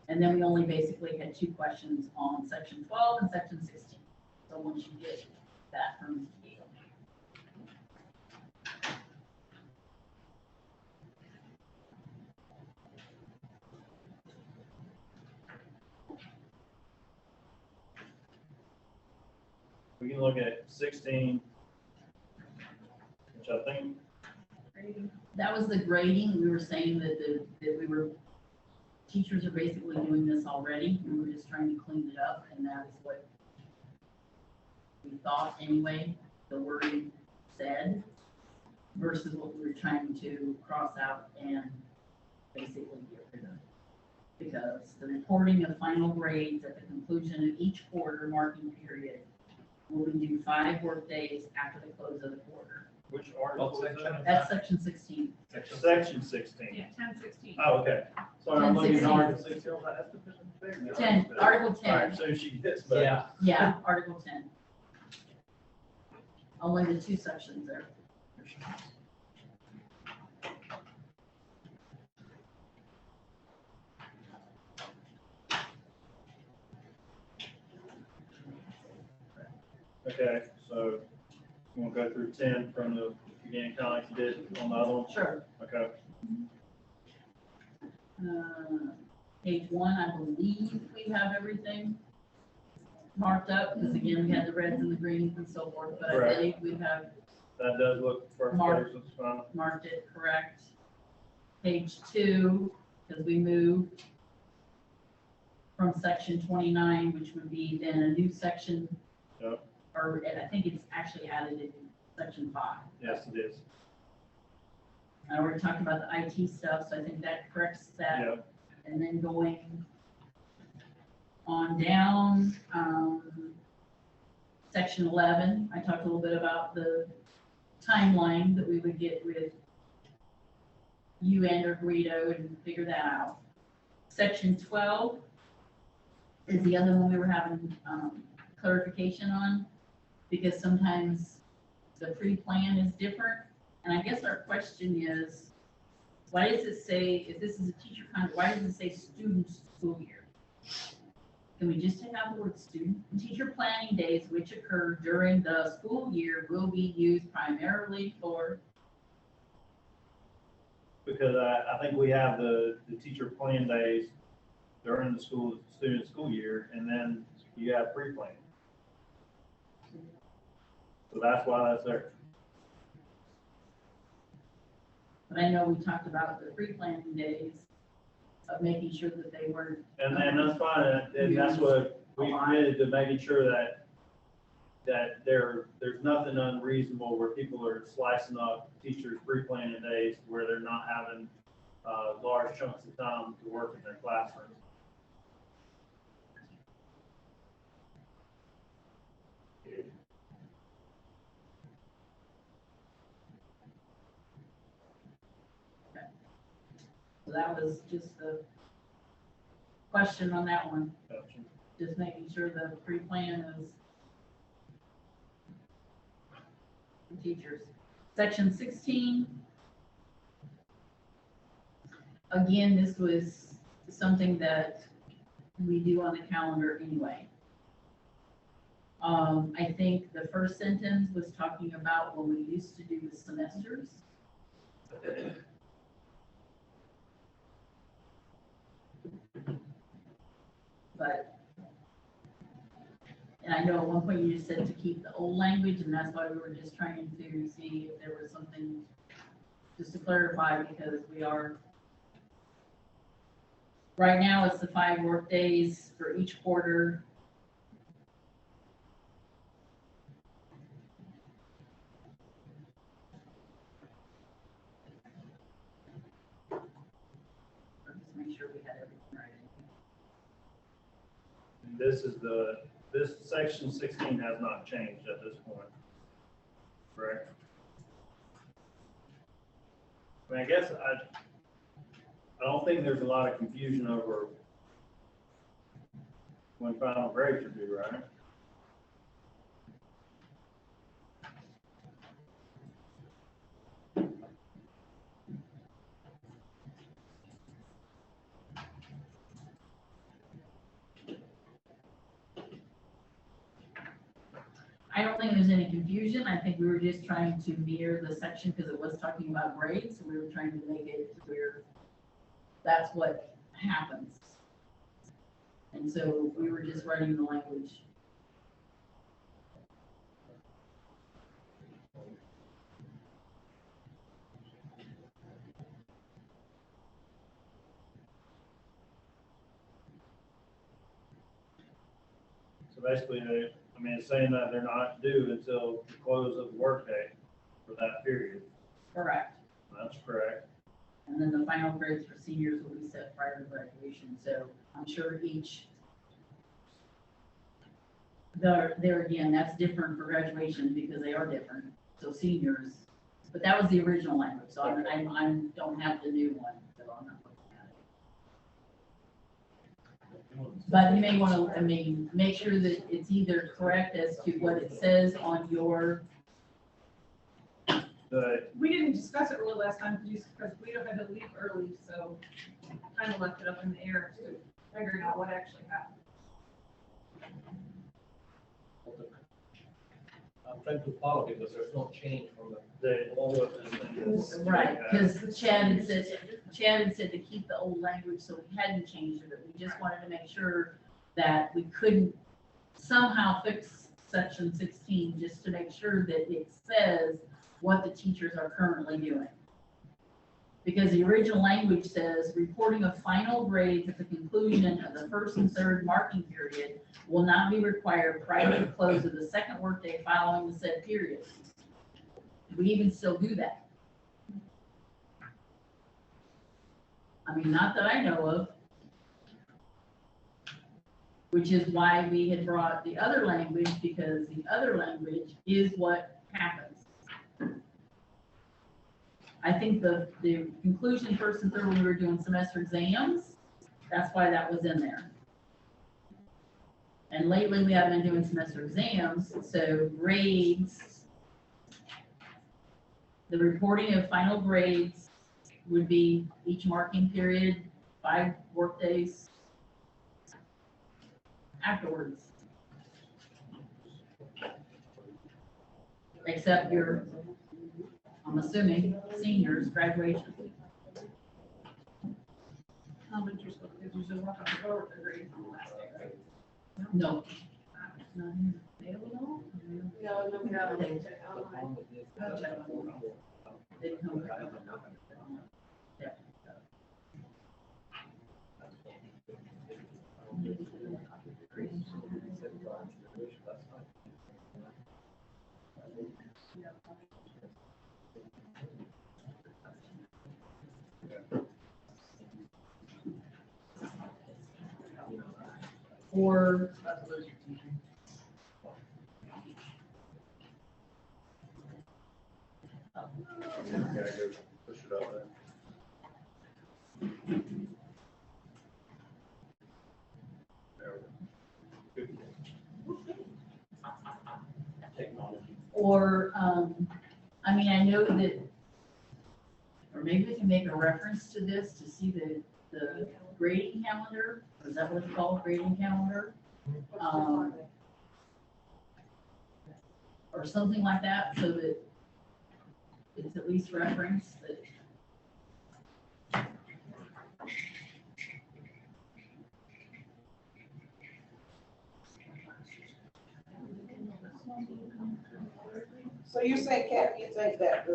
And then we only basically had 2 questions on section 12 and section 16. So once you get that from Gail.
We can look at 16, which I think,
That was the grading. We were saying that teachers are basically doing this already. We were just trying to clean it up, and that is what we thought anyway, the wording said, versus what we were trying to cross out and basically get rid of. Because the reporting of final grades at the conclusion of each quarter marking period will be due 5 work days after the close of the quarter.
which article is that?
That's section 16.
Section 16.
Yeah, 10-16.
Oh, okay. Sorry, I'm
10,
looking at
16.
Article 16. I was like, that's the big
10, Article 10.
All right, so she gets back.
Yeah.
Yeah, Article 10. Only the 2 sections there.
Okay, so we'll go through 10 from the beginning, kind of like you did on the other one?
Sure.
Okay.
Page 1, I believe we have everything marked up, because again, we had the reds and the greens and so forth, but I
Correct.
believe we have
That does look first
Mark.
place, it's fine.
marked it correct. Page 2, because we moved from section 29, which would be then a new section.
Yep.
Or, and I think it's actually added in section 5.
Yes, it is.
I already talked about the IT stuff, so I think that corrects that.
Yep.
And then going on down, section 11, I talked a little bit about the timeline that we would get with you and or Guido and figure that out. Section 12 is the other one we were having clarification on, because sometimes the pre-plan is different. And I guess our question is, why does it say, if this is a teacher contract, why does it say student school year? Can we just take out the word student? Teacher planning days which occur during the school year will be used primarily for,
Because I think we have the teacher plan days during the student school year, and then you have pre-plan. So that's why that's there.
but I know we talked about the pre-planning days of making sure that they weren't,
And that's fine, and that's what we committed to, making sure that there's nothing unreasonable where people are slicing up teachers' pre-planning days where they're not having large chunks of time to work in their classrooms.
So that was just the question on that one,
Gotcha.
just making sure the pre-plan is for teachers. Section 16. Again, this was something that we do on the calendar anyway. I think the first sentence was talking about when we used to do the semesters. But, and I know at one point you just said to keep the old language, and that's why we were just trying to see if there was something, just to clarify, because we are, right now it's the 5 work days for each quarter. Just make sure we had everything right.
And this section 16 has not changed at this point, correct? I mean, I guess I don't think there's a lot of confusion over when final grades are due, right?
I don't think there's any confusion. I think we were just trying to mirror the section because it was talking about grades. So we were trying to make it where that's what happens. And so we were just writing the language.
So basically, I mean, it's saying that they're not due until the close of the workday for that period.
Correct.
That's correct.
And then the final grades for seniors will be set prior to graduation. So I'm sure there again, that's different for graduation because they are different. So seniors, but that was the original language. So I don't have the new one. So I'm not looking at it. But you may want to, I mean, make sure that it's either correct as to what it says on your,
We didn't discuss it really last time, just because we had to leave early, so kind of left it up in the air to figuring out what actually happened.
I'm trying to follow because there's no change from
The old.
right, because Chad had said to keep the old language, so we hadn't changed it. We just wanted to make sure that we couldn't somehow fix section 16, just to make sure that it says what the teachers are currently doing. Because the original language says reporting of final grades at the conclusion of the first and third marking period will not be required prior to the close of the second workday following the said period. We even still do that. I mean, not that I know of. Which is why we had brought the other language, because the other language is what happens. I think the conclusion first and third when we were doing semester exams, that's why that was in there. And lately we haven't been doing semester exams, so grades, the reporting of final grades would be each marking period, 5 work days afterwards. Except your, I'm assuming, seniors graduation.
Elementary school kids usually walk out the door with their grades on the last day, right?
No.
They don't know?
They come back. Yeah. Or
Gotta go push it up there.
Or, I mean, I know that, or maybe we can make a reference to this to see the grading calendar, is that what it's called, grading calendar? Or something like that, so that it's at least referenced that.
So you're saying, Kathy, you think that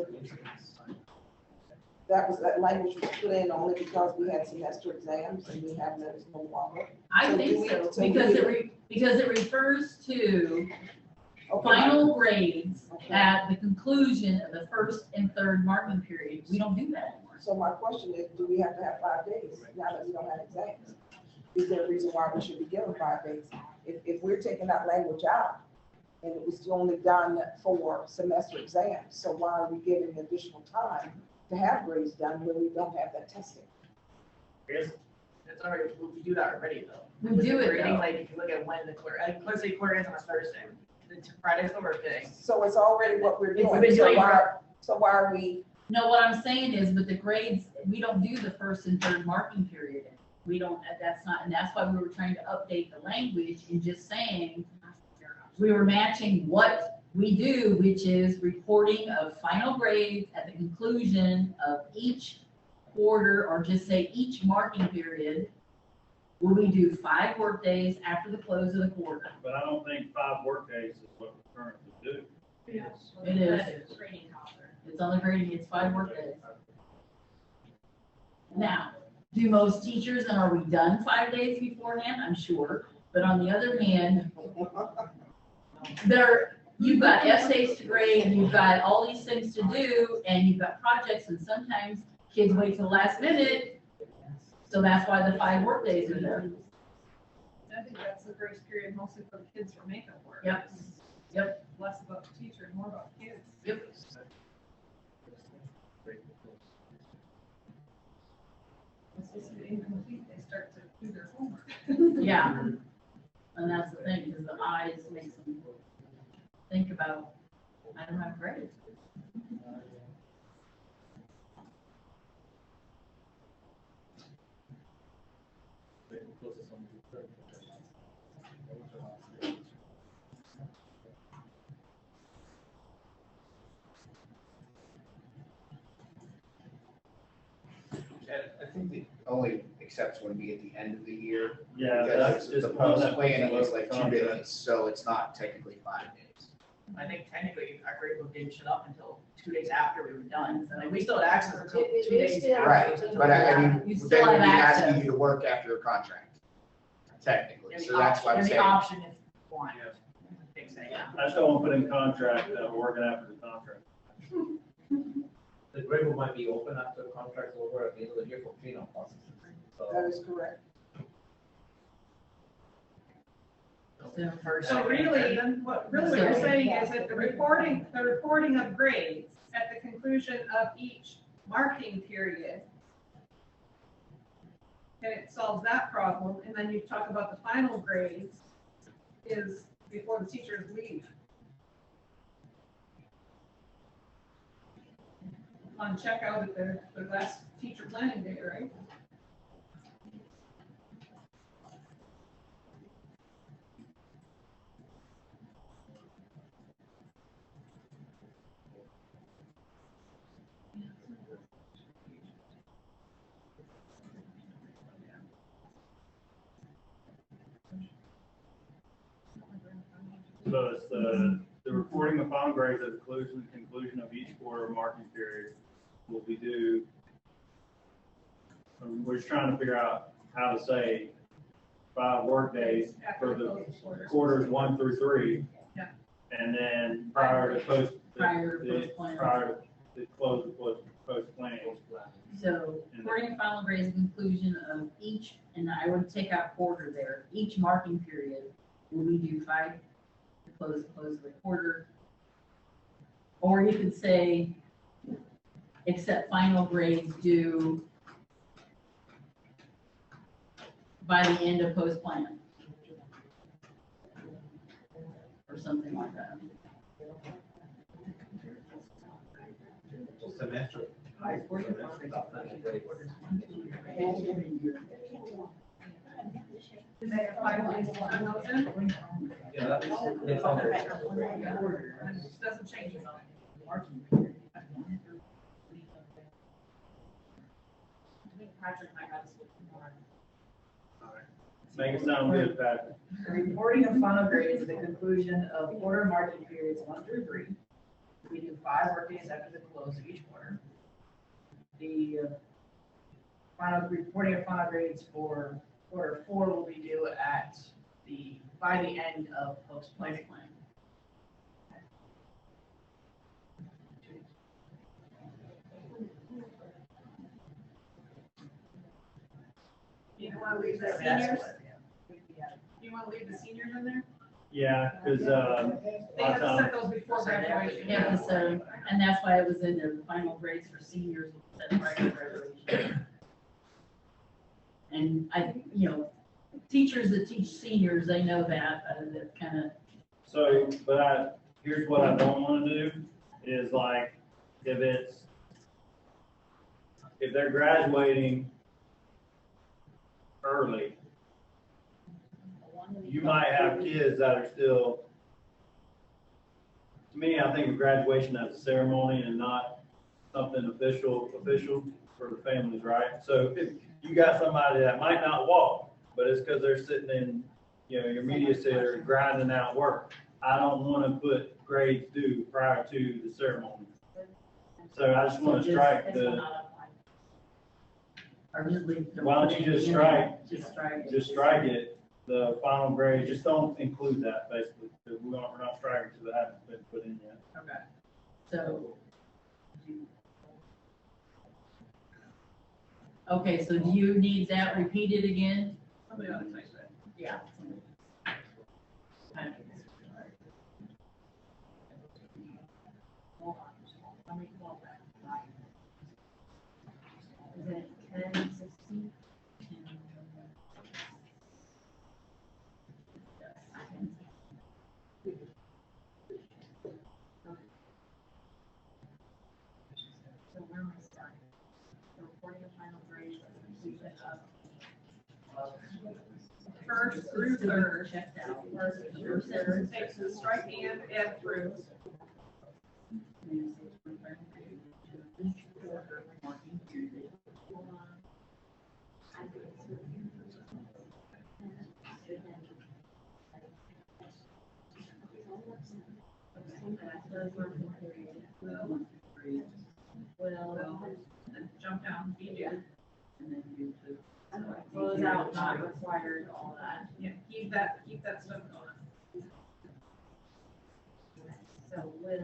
that language was put in only because we had semester exams and we have those no longer?
I
So do
think
we-
so,
so
because
we-
because it refers to
Okay.
final grades
Okay.
at the conclusion of the first and third marking period. We don't do that anymore.
So my question is, do we have to have 5 days now that we don't have exams? Is there a reason why we should be given 5 days? If we're taking that language out and it was only done for semester exams, so why are we giving additional time to have grades done when we don't have that testing?
It's already, we do that already though.
We
With
do
the
it,
grading,
though.
like if you look at when the quarter, let's say quarter ends on a Thursday, Friday's the work day.
So it's already what we're
We've
doing.
been
So
doing
why are we,
No, what I'm saying is, but the grades, we don't do the first and third marking period. We don't, that's not, and that's why we were trying to update the language and just saying, we were matching what we do, which is reporting of final grades at the conclusion of each quarter, or just say each marking period. Will we do 5 work days after the close of the quarter?
But I don't think 5 work days is what we currently do.
It is.
That is grading calendar.
It's on the grading, it's 5 work days. Now, do most teachers, and are we done 5 days beforehand? I'm sure, but on the other hand, you've got essays to grade, and you've got all these things to do, and you've got projects, and sometimes kids wait till the last minute. So that's why the 5 work days are there.
I think that's the grace period mostly for the kids for makeup work.
Yep. Yep.
Less about the teacher and more about kids.
Yep.
Once they see the incomplete, they start to do their homework.
Yeah. And that's the thing, because the eyes makes them think about, I don't have grades.
I think the only exception would be at the end of the year.
Yeah,
Because
that's
the
just one that
post-planning
puts
is
the
like 2
contract.
days, so it's not technically 5 days.
I think technically our grade book didn't shut up until 2 days after we were done. I mean, we still had access until
It
2
is
days
still-
after.
Right, but I
You
mean,
still
then we'd
have
be asking
access.
you to work after a contract, technically,
And
so
the
that's what I'm
option, and the
saying.
option is one. Big thing, yeah.
I still want to put in contract that we're working after the contract.
The grade book might be open after the contract's over at the end of the year for cleanup processes.
that
So
is correct.
First,
So
second,
really,
third.
what you're saying is that the reporting of grades at the conclusion of each marking period, and it solves that problem, and then you talk about the final grades is before the teachers leave. On checkout at their last teacher planning day, right?
So it's the reporting of final grades at the conclusion of each quarter marking period will be due. We're just trying to figure out how to say 5 work days for the quarters 1 through 3.
Yeah.
And then prior to post.
Prior to post-plan.
Prior to the close of post-planning.
So reporting of final grades at the conclusion of each, and I would take out quarter there, each marking period, will we do 5 to close the quarter? Or you could say, except final grades due by the end of post-plan. Or something like that.
semester. Semester got final grades.
Did they have 5 days to turn those in?
Yeah, that's all.
It doesn't change it.
I think Patrick might have this more.
Make it sound good, Pat.
Reporting of final grades at the conclusion of quarter marking periods 1 through 3. We do 5 workdays after the close of each quarter. The final reporting of final grades for quarter 4 will be due by the end of post-planning plan.
You don't want to leave the seniors? You want to leave the seniors in there?
Yeah, because,
They have to set those before graduation.
Yeah, so, and that's why it was in there, the final grades for seniors, set right at graduation. And I, teachers that teach seniors, they know that, that kind of,
so, but here's what I don't want to do, is like, if they're graduating early, you might have kids that are still, to me, I think of graduation as a ceremony and not something official for the families, right? So if you got somebody that might not walk, but it's because they're sitting in, your media center grinding out work, I don't want to put grades due prior to the ceremony. So I just want to strike
or just leave.
Why don't you just strike?
Just strike it.
Just strike it, the final grade, just don't include that basically, because we're not striking because it hasn't been put in yet.
Okay.
So. Okay, so do you need that repeated again?
Somebody ought to type that.
Yeah.
Hold on, let me call back. Is it 10:16? So where am I starting? The reporting of final grades, completion of.
First through third.
Checked out.
First through third. Takes the strike and add through.
Well,
And jump down, media.
close out, not required, all that.
Yeah, keep that stuff going.
So with.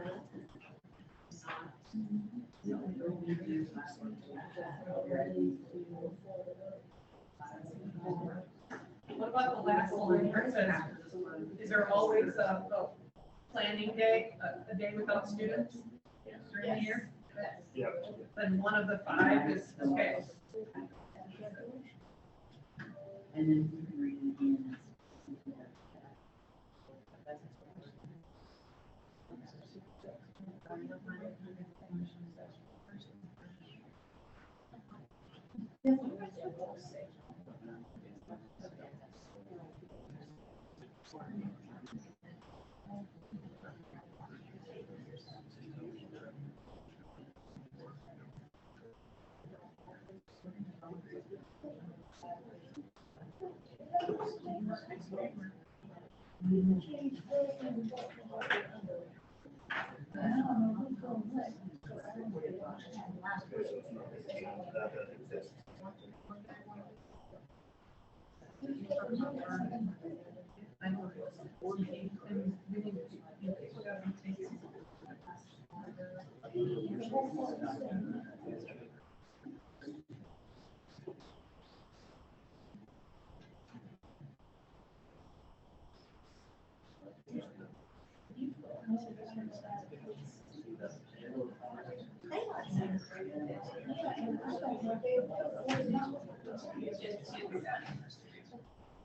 What about the last one? It says, is there always a planning day, a day without students during the year?
Yep.
Then one of the 5 is, okay.
And then you can read it again.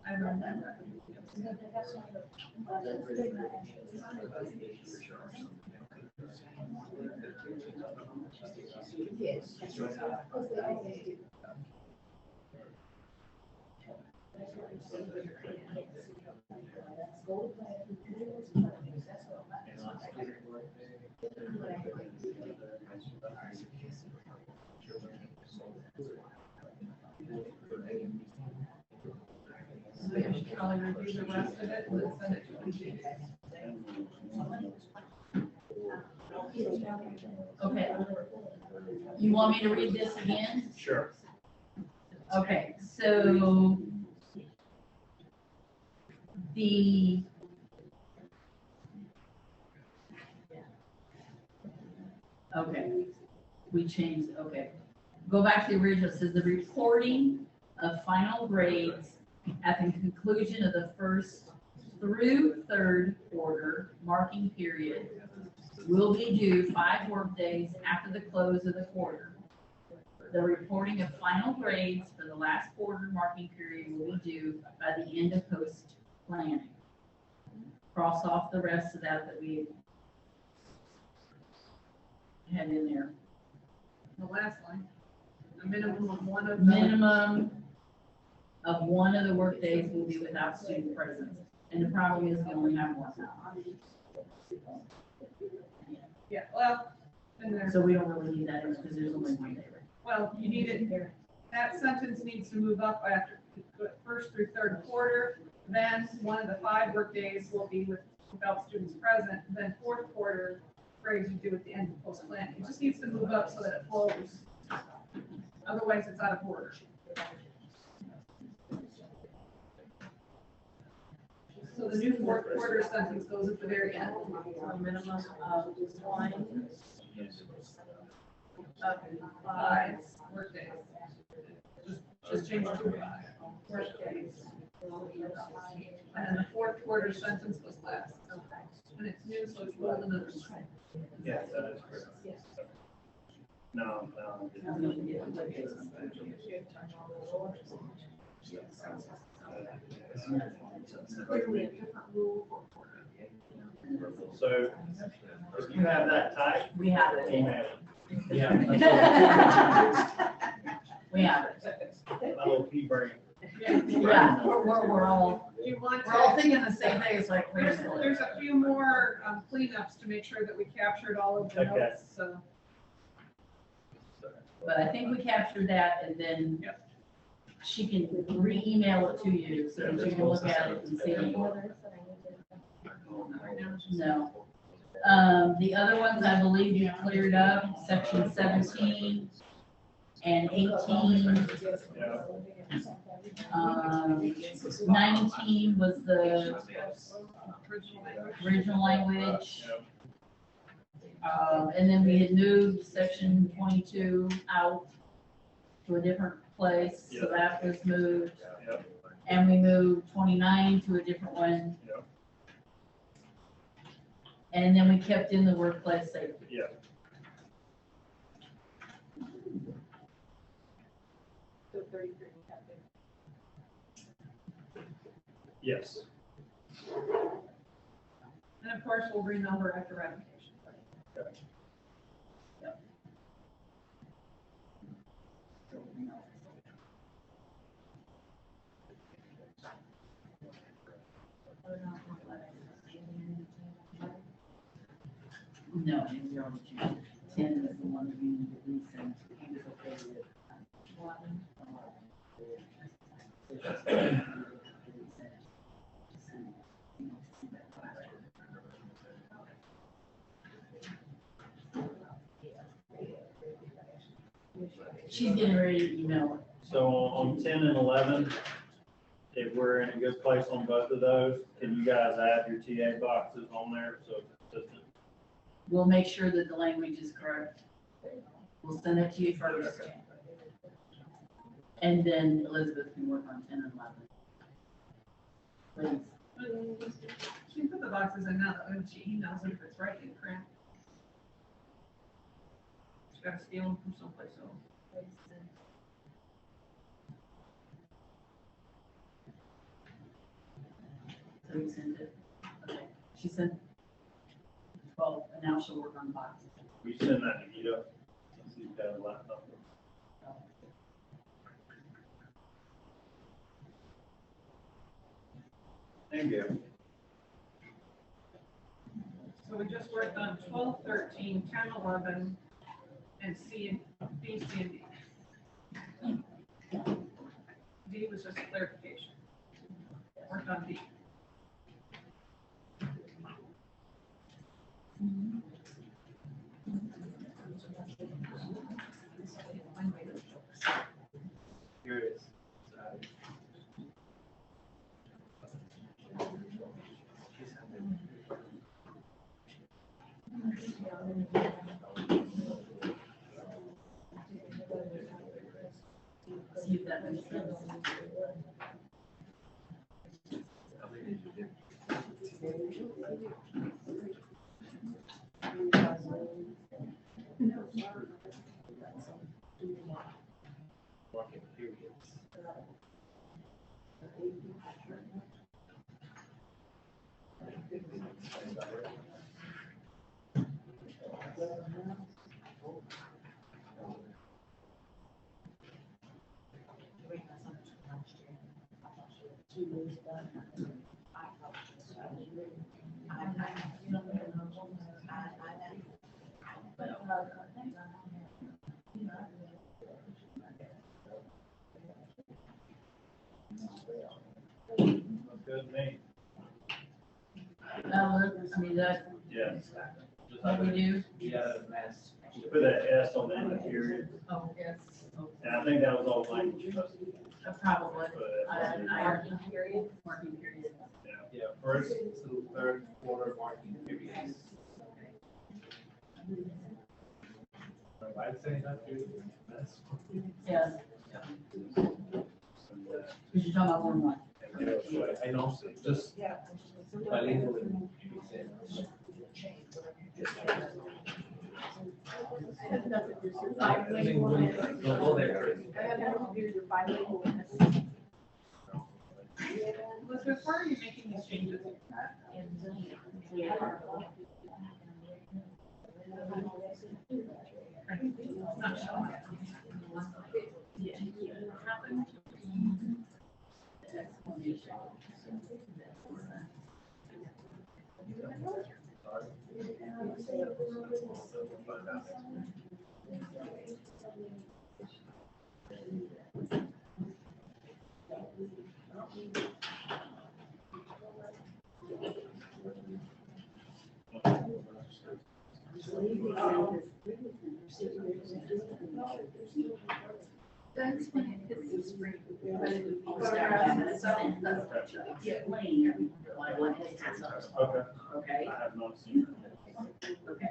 I remember.
Yes.
So you should probably review the rest of it and then send it to me.
Okay. You want me to read this again?
Sure.
Okay, so the okay, we changed, okay. Go back to the original, it says the reporting of final grades at the conclusion of the first through third quarter marking period will be due 5 workdays after the close of the quarter. The reporting of final grades for the last quarter marking period will be due by the end of post-planning. Cross off the rest of that we had in there.
The last line, a minimum of one of the.
Minimum of one of the workdays will be without student presence. And the problem is we only have one now.
Yeah, well, and there's,
So we don't really need that in because there's only one day.
well, you need it, that sentence needs to move up after first through third quarter. Then one of the 5 workdays will be without students present. Then fourth quarter grades you do at the end of post planning. It just needs to move up so that it flows. Otherwise, it's out of order. So the new fourth quarter sentence goes at the very end.
A minimum of one.
Of 5 workdays. Just change it to 5 workdays. And then the fourth quarter sentence was last. And it's new, so it's rolled another time.
Yes, that is correct. No, no. So if you have that type,
We have it.
email it.
Yeah. We have it.
My little pea brain.
Yeah, we're all,
You want
we're all
to,
thinking the same thing. It's like, wait a minute.
there's a few more cleanups to make sure that we captured all of the
Okay.
notes, so.
But I think we captured that and then
Yep.
she can re-email it to you so that you can look at it and see. No. The other ones, I believe you cleared up, section 17 and 18. 19 was the original language. And then we had moved section 22 out to a different place, so that was moved.
Yep.
And we moved 29 to a different one.
Yep.
And then we kept in the workplace safety.
Yep. Yes.
And of course, we'll renumber after ratification.
No, we already changed. 10 is the one that we need to resend. He was okay with. She's getting ready to email it.
So on 10 and 11, if we're in a good place on both of those, can you guys add your TA boxes on there so it's consistent?
We'll make sure that the language is correct. We'll send it to you first. And then Elizabeth can work on 10 and 11. Please.
She can put the boxes in now, and she emails it if it's right in print. She's gotta steal them from someplace else.
So we sent it. Okay. She sent, well, and now she'll work on the boxes.
We send that to Gita. got a laptop. Thank you.
So we just worked on 12, 13, 10, 11, and C and B, C, and D. D was just clarification. Worked on D.
Here it is.
See if that makes sense.
Market periods.
Good, me.
I mean, that,
Yeah.
what we do,
Yeah, that's.
Just put that S on the end of the period.
oh, yes,
And I think that was all language.
probably.
But,
Marking period. Marking period.
Yeah, first to third quarter marking periods.
I'd say that too. That's.
Yes, because you're talking about one month.
I know, just bilingual. I mean, we'll go there.
Elizabeth, why are you making these changes? It's not showing it.
That's when it hits the spring. Get lane, like one hits us.
Okay.
Okay,
I have not seen it.
okay.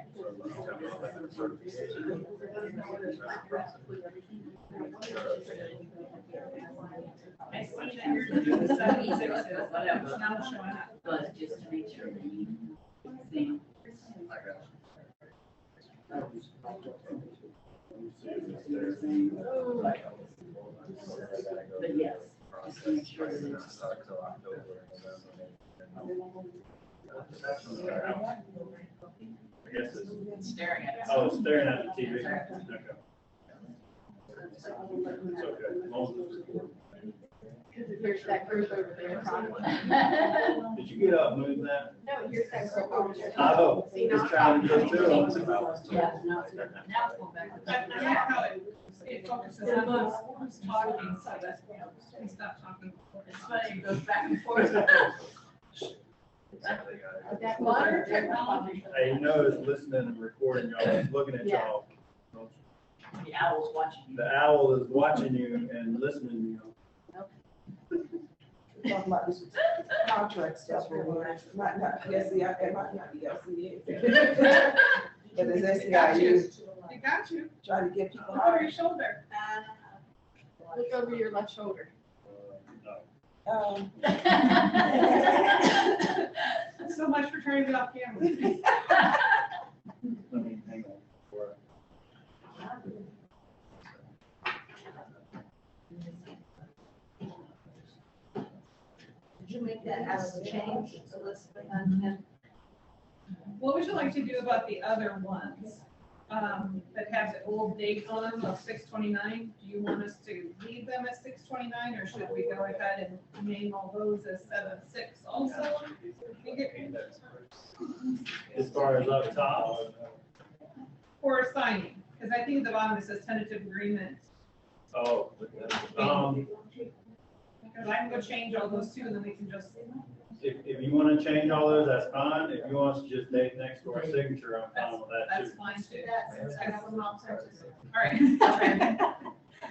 I see that you're doing the 7-6s, but it's not showing up.
But just to make sure that you see. But yes, just to make sure that it's.
I guess it's,
Staring at.
oh, it's staring at the TV. Okay. It's okay. As long as it's recorded.
Here's that group over there.
Did you get up and move that?
No, here's that group over there.
Oh, just trying to go through it.
Yeah, now it's going back.
But I like how it focuses on who's talking, so that we stop talking.
It's funny, it goes back and forth.
That modern technology.
Hey, you know, it's listening and recording y'all, it's looking at y'all.
The owl's watching you.
The owl is watching you and listening to you.
We're talking about this contract stuff, might not, yes, yeah, it might not be LCEA. But it's SEIU,
You got you.
trying to get people
Over your
hired.
shoulder.
Look over your left shoulder.
No.
So much for turning it off camera.
I mean, hang on. For-
Did you make that as a change, Elizabeth, on 10?
What would you like to do about the other ones? that have the old date on them of 6/29, do you want us to leave them as 6/29, or should we go ahead and name all those as 7/6 also?
As far as up top,
For signing, because I think at the bottom it says tentative agreement.
oh,
Because I can go change all those too, and then we can just,
if you wanna change all those, that's fine. If you want us to just date next to our signature, I'm fine with that
that's
too.
fine too.
That, since I have them all printed.
All right.
Okay.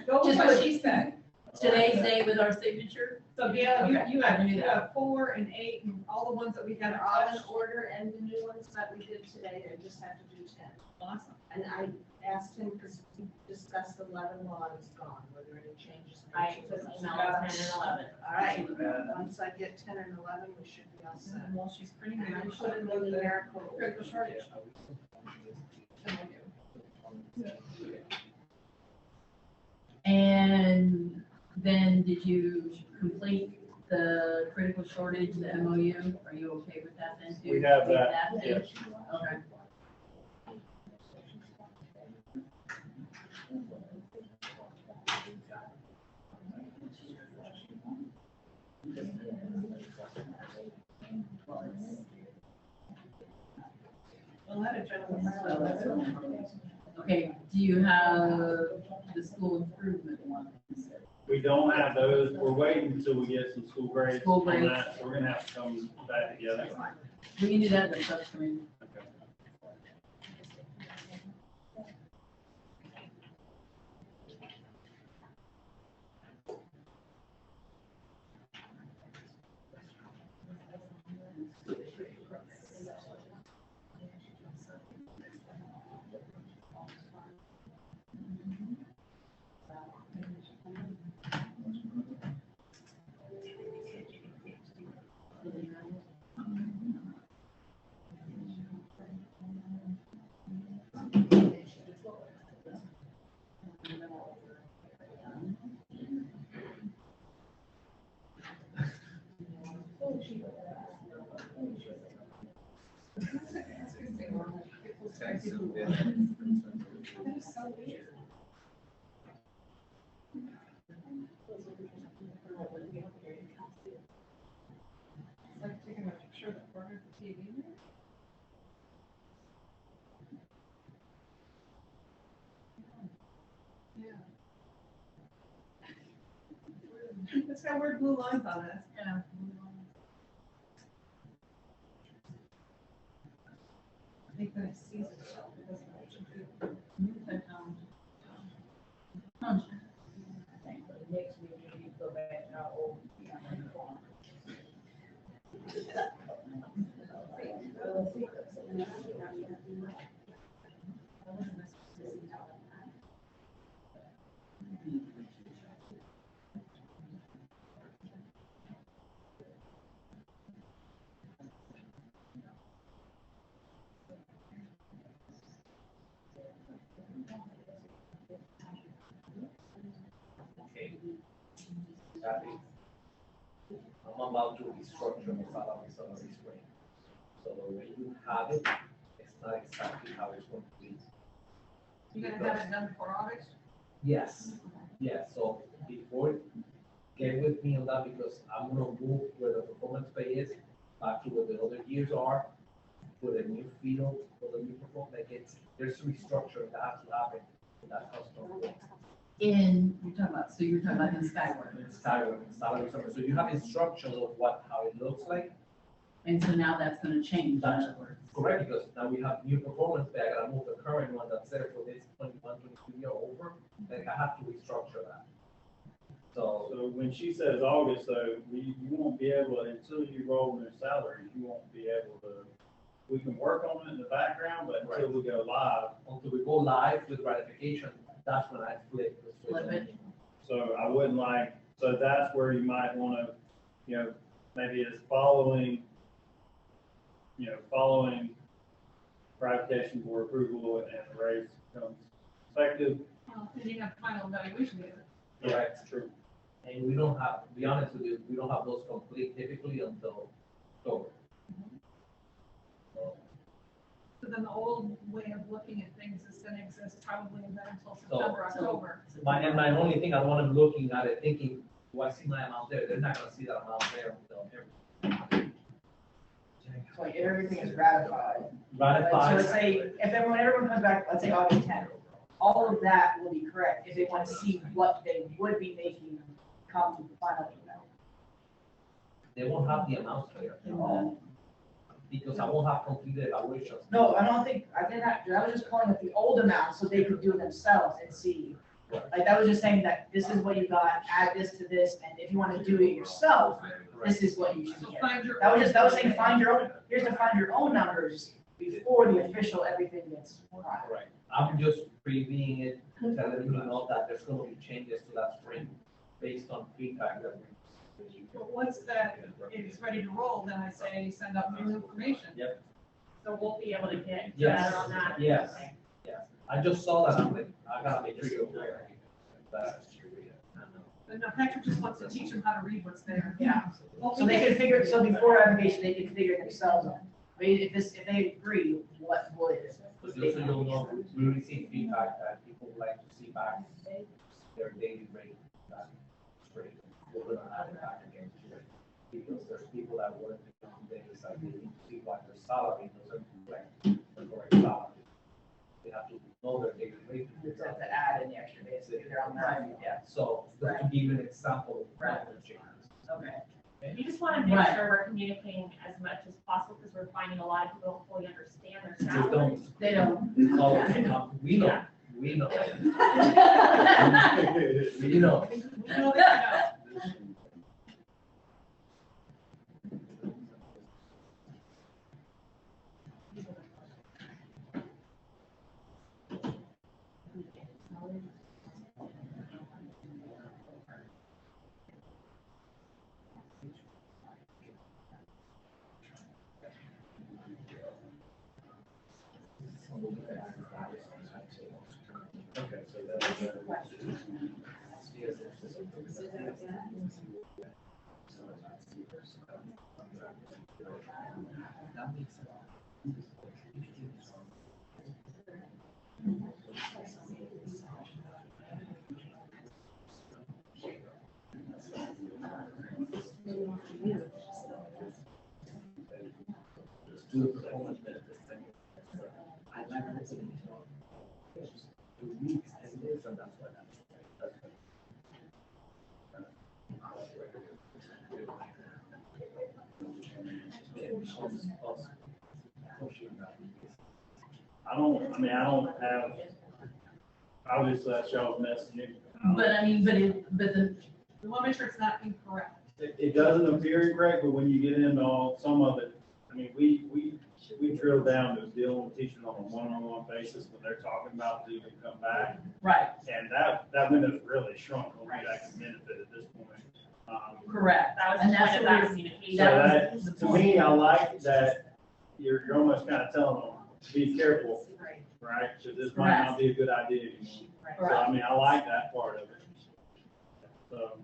Go with
Just
what
put-
she said.
Today's day with our signature?
So yeah,
Okay,
you
I
have,
can do
you
that.
have 4 and 8 and all the ones that we
They're
had
all in
touched.
order, and the new ones that we did today, I just have to do 10.
Awesome.
And I asked him, because we discussed 11 while I was gone, were there any changes?
I just emailed 10 and 11.
All right, once I get 10 and 11, we should be all set.
Well, she's pretty
And I
good.
put in the numerical.
Critical shortage.
And then did you complete the critical shortage, the MOU? Are you okay with that then too?
We have
Leave
that,
there?
yes.
Okay.
Well, that a gentleman.
Okay, do you have the school improvement one?
We don't have those. We're waiting until we get some school grades
School
on
grades.
that. So we're gonna have to come back together.
We can do that in the subcommittee.
Okay.
It's like taking a picture of the corner of the TV. Yeah. It's got weird blue lines on it.
Yeah.
I think when it sees itself, it doesn't actually do.
Next week, we need to go back to our old.
Okay. Happy. I'm about to restructure the salary screen. So the way you have it, it's not exactly how it's going to be.
You're gonna have it done before August?
Yes, yes, so before, get with me on that because I'm gonna move where the performance pay is back to where the other years are, with a new field, for the new performance, like there's restructuring that has to happen, and that's how it's gonna work.
You're talking about in Skyward.
It's salary, so you have instructions of how it looks like.
And so now that's gonna change, in other words.
Correct, because now we have new performance pay, I gotta move the current one that's there for this 21, 22 year over, like I have to restructure that. So,
So when she says August, though, you won't be able, until you roll in their salaries, you won't be able to, we can work on it in the background, but until we go live.
until we go live with ratification, that's when I flip the switch.
Flip it.
So I wouldn't so that's where you might wanna, maybe it's following ratification board approval and the raise becomes effective.
Well, then you have final evaluation data.
Correct. True. And we don't have, to be honest with you, we don't have those complete typically until October. So,
So then the old way of looking at things is gonna exist probably then until
So-
September, October.
My only thing, I don't want them looking at it thinking, do I see my amount there? They're not gonna see that amount there until everything.
So like everything is ratified. So
Ratified.
let's say, if everyone comes back, let's say August 10th, all of that will be correct if they want to see what they would be making come to the final email.
They won't have the amounts there. Because I won't have completed evaluations.
No, I don't think, I was just calling it the old amount so they could do it themselves and see. Like, that was just saying that this is what you got, add this to this, and if you want to do it yourself, this is what you should
So
get.
find your.
That was saying find your own, here's to find your own numbers before the official everything gets filed.
Right. I'm just previewing it, telling you know that there's gonna be changes to that screen based on feedback that we.
But once that is ready to roll, then I say, send out new information.
Yep.
So we'll be able to get
Yes.
better on that.
Yes.
Okay.
Yes, I just saw that, I'm like, I gotta make sure you're aware.
But no, Patrick just wants to teach them how to read what's there.
Yeah. So they can figure, so before application, they can figure it themselves out. I mean, if they agree, what would it?
But just so you'll know, we receive feedback that people would like to see back their daily rate, that straight. We're gonna add it back again to it. Because there's people that work the days, like they need to see what their salary doesn't reflect the correct salary. They have to know their daily rate.
It's have to add in the extra days if they're on that.
Yeah, so just to give you an example of the changes.
Okay.
We just want to make
Right.
sure we're communicating as much as possible because we're finding a lot of people don't fully understand their
They
salary.
don't.
They don't.
Oh, okay, we know, we know. We know.
We know that you know.
Okay, so that's.
Do the performance benefits thing. I like this. 2 weeks, 10 days, and that's what that's.
I don't have, obviously that shows messaging.
But I mean, but the,
We want to make sure it's not incorrect.
It doesn't appear incorrect, but when you get into all, some of it, I mean, we drill down to dealing with teachers on a one-on-one basis when they're talking about leaving and come back.
right,
And that window's really shrunk, when that can benefit at this point.
correct.
That was
And
the
that's
point of
what
that
we-
communication.
So
That was
that,
the
to me,
point.
I like that you're almost kind of telling them, be careful, right? Because this might not be a good idea anymore. So, I mean, I like that part of it. So,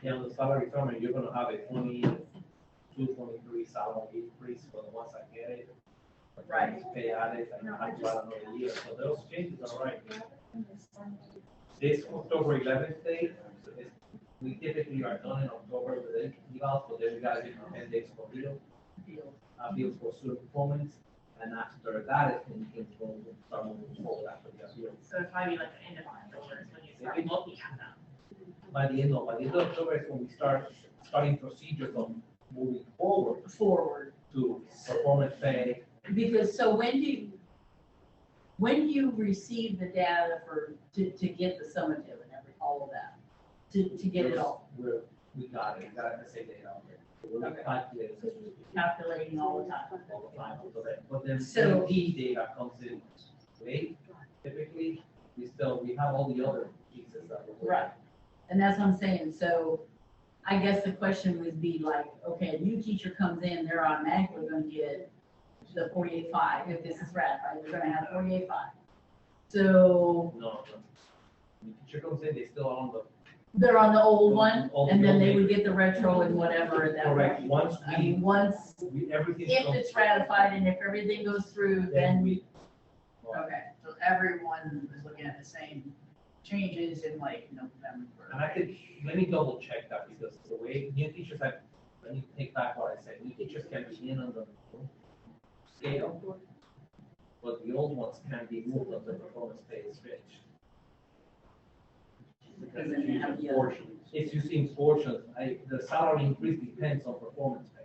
Yeah, on the salary summary, you're gonna have a 22-23 salary increase for the ones that get it.
Right.
Pay added and have to add another year, so those changes are right. This October 11th date, we typically are done in October with the evals, but then we gotta give them 10 days for appeals for student performance. And after that, is when you can go start moving forward after the appeal.
So it's probably like the end of October is when you start looking at them.
By the end of October is when we starting procedures on moving forward to performance pay.
Because, so when do you receive the data to get the summative and all of that? To get it all,
We got it, we got it, say data out there. We're not calculating this.
calculating all the time?
All the time, but then
So-
the data comes in late, typically, we have all the other pieces that we're.
Right. And that's what I'm saying, so I guess the question would be like, okay, a new teacher comes in, they're automatically gonna get the 48.5, if this is ratified, they're gonna have 48.5. So,
No, the teacher comes in, they still on the
They're on the old one,
On the
and then
old
they would
matrix.
get the retro and whatever at that
Correct,
point.
once
I mean, once,
everything.
if it's ratified and if everything goes through, then we,
Okay, so everyone is looking at the same changes in like November.
And I could, let me double check that, because the way new teachers have, let me take back what I said, new teachers can be in on the scale, but the old ones can be moved on the performance pay switch.
because then they have the other.
Portions.
It's using portions, the salary increase depends on performance pay.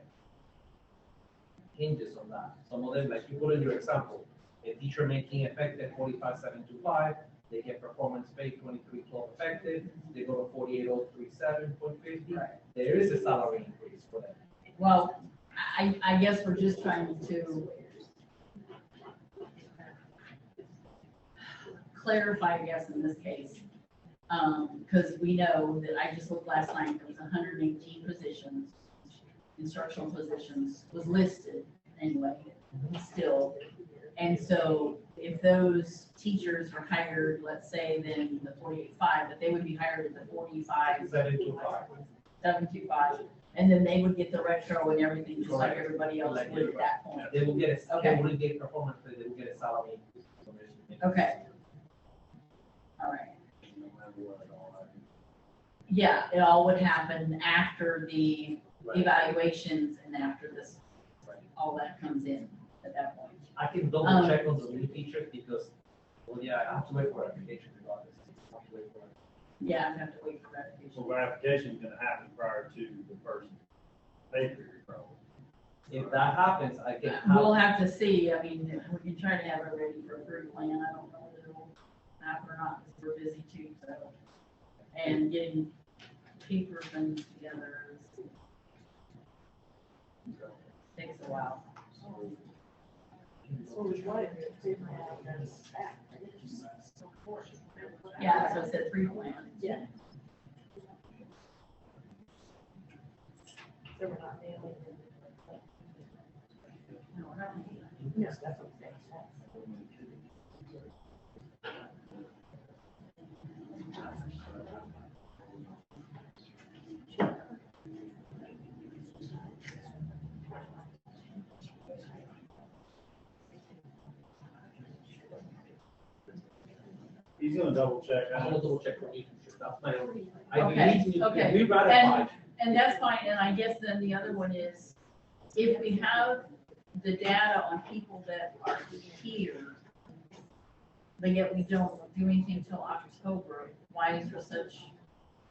Hinges on that, some of them, like you put in your example, a teacher making effective 45,725, they get performance pay 2312 effective, they go to 48,037.50.
Right.
There is a salary increase for them.
Well, I guess we're just trying to clarify, I guess, in this case. Because we know that I just looked last night, there was 118 positions, instructional positions was listed anyway, still. And so if those teachers are hired, let's say then the 48.5, but they would be hired at the 45. 725, and then they would get the retro and everything, just like everybody else would at that point.
They will get a,
Okay.
they wouldn't get performance pay, they will get a salary increase.
Okay. All right. Yeah, it all would happen after the
Right.
evaluations and after this, all that comes in at that point.
I can double check on the new teachers because, well, yeah, I have to wait for application regardless. I have to wait for it.
Yeah, I have to wait for
So
ratification.
ratification is gonna happen prior to the first pay period, probably.
If that happens, I can
We'll
have,
have to see, I mean, we can try to have it ready for a third plan, I don't know whether it'll happen or not, because we're busy too, so. And getting papers and together takes a while. Yeah, so it said three plans.
Yeah.
He's gonna double check.
I'm gonna double check for new teachers, that's my only. I
Okay,
believe
okay.
we ratified.
And that's fine, and I guess then the other one is, if we have the data on people that are here, but yet we don't do anything until October, why is there such,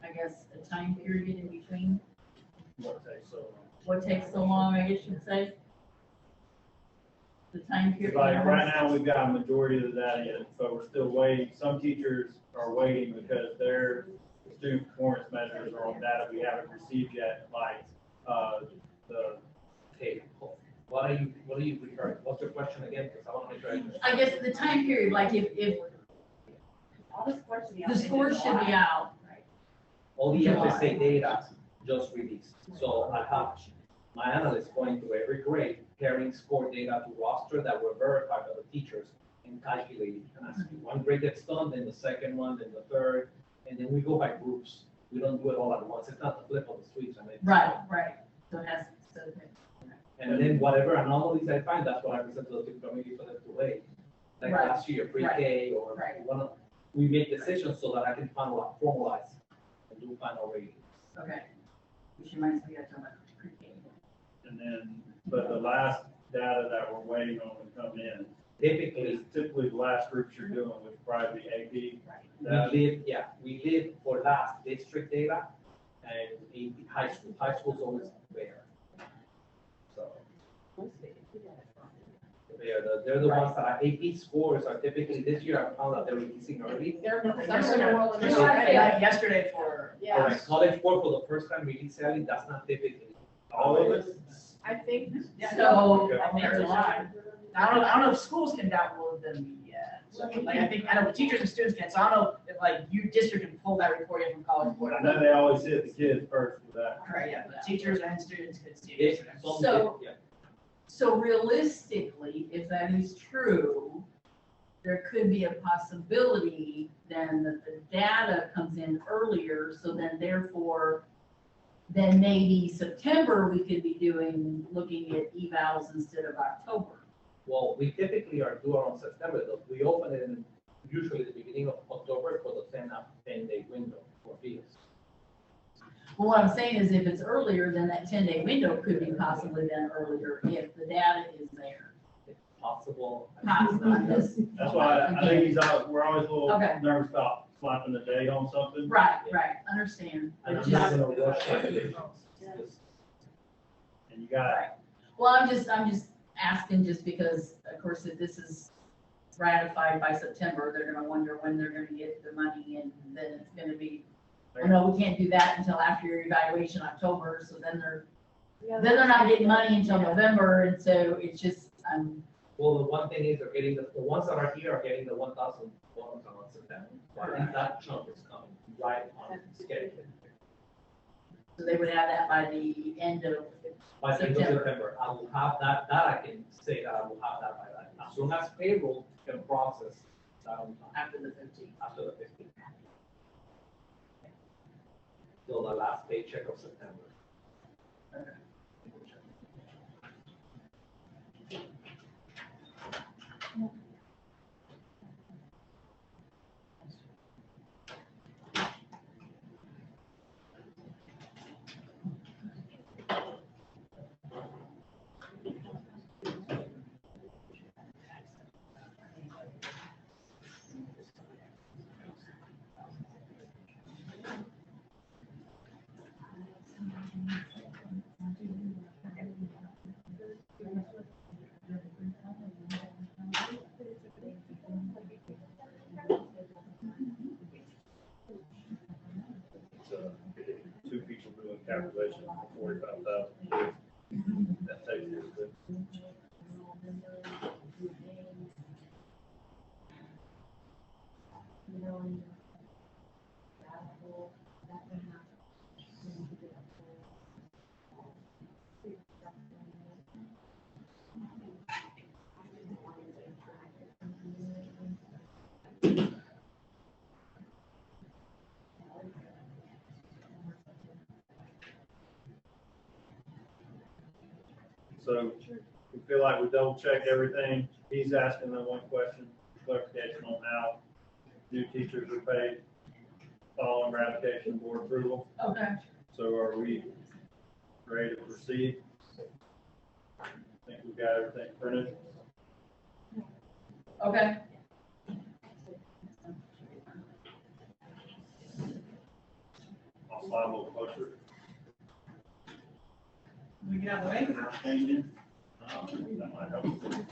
I guess, a time period in between?
What takes so long?
What takes so long, I guess you'd say? The time period.
Like, right now, we've got a majority of the data in, but we're still waiting. Some teachers are waiting because their student performance measures are on data we haven't received yet, like, the,
Okay, what are you referring, what's your question again, because I want to make sure I understand.
I guess the time period, like if
All the scores should be out.
the scores should be out,
All the FSA data just released, so I have my analyst going through every grade, carrying score data to roster that were verified by the teachers and calculating. And as one grade gets done, then the second one, then the third, and then we go by groups. We don't do it all at once. It's not the flip of the switch. I mean,
right, so it has, so,
and then whatever anomalies I find, that's what I present to the student committee for them to weigh. Like
Right,
last year, pre-K or
right.
one of, we make decisions so that I can formalize and do final ratings.
okay. Which reminds me of the pre-K.
and then, but the last data that we're waiting on to come in
Typically,
is typically the last groups you're doing with probably AP.
we live for last district data and in high school. High school's always there. So. They're the ones that are AP scores are typically, this year I found out they're releasing early.
Yesterday for.
Correct. College board for the first time release early, that's not typically.
All of it?
I think.
So,
I think there's a lot. I don't know if schools can download them yet. Like, I know teachers and students can, so I don't know if like you district can pull that report in from college board.
I know they always hit the kids first with that.
Right, yeah, but teachers and students could see
It's
it.
So- so realistically, if that is true, there could be a possibility then that the data comes in earlier, so then therefore, then maybe September, we could be looking at evals instead of October.
Well, we typically are due around September, though. We open it in usually the beginning of October for the 10-day window for fields.
Well, what I'm saying is if it's earlier, then that 10-day window could be possibly then earlier if the data is there.
If possible.
Possible, I'm just-
That's why I think we're always a little
Okay.
nervous about slapping the date on something.
Right, understand.
And
But
I'm not
just-
gonna rush it. Just-
And you got,
Right. Well, I'm just asking just because, of course, if this is ratified by September, they're gonna wonder when they're gonna get the money and then it's gonna be, oh, no, we can't do that until after your evaluation October, so then they're not getting money until November, and so it's just,
Well, the one thing is they're getting, the ones that are here are getting the 1,000 bonus on September. So I think that chunk is coming right on schedule.
so they would have that by the end of,
By the end of
September.
September, I will have that I can say that I will have that by that. As soon as payroll can process that on time,
after the 15th.
after the 15th. Till the last paycheck of September.
two people doing calculations for 45,000. That takes you a bit. So we feel like we double checked everything. He's asking the one question, clarification on how new teachers are paid following ratification board approval.
Okay.
So are we ready to proceed? I think we've got everything printed.
Okay.
I'll slide a little closer.
We get out of the way.
Changing. That might help.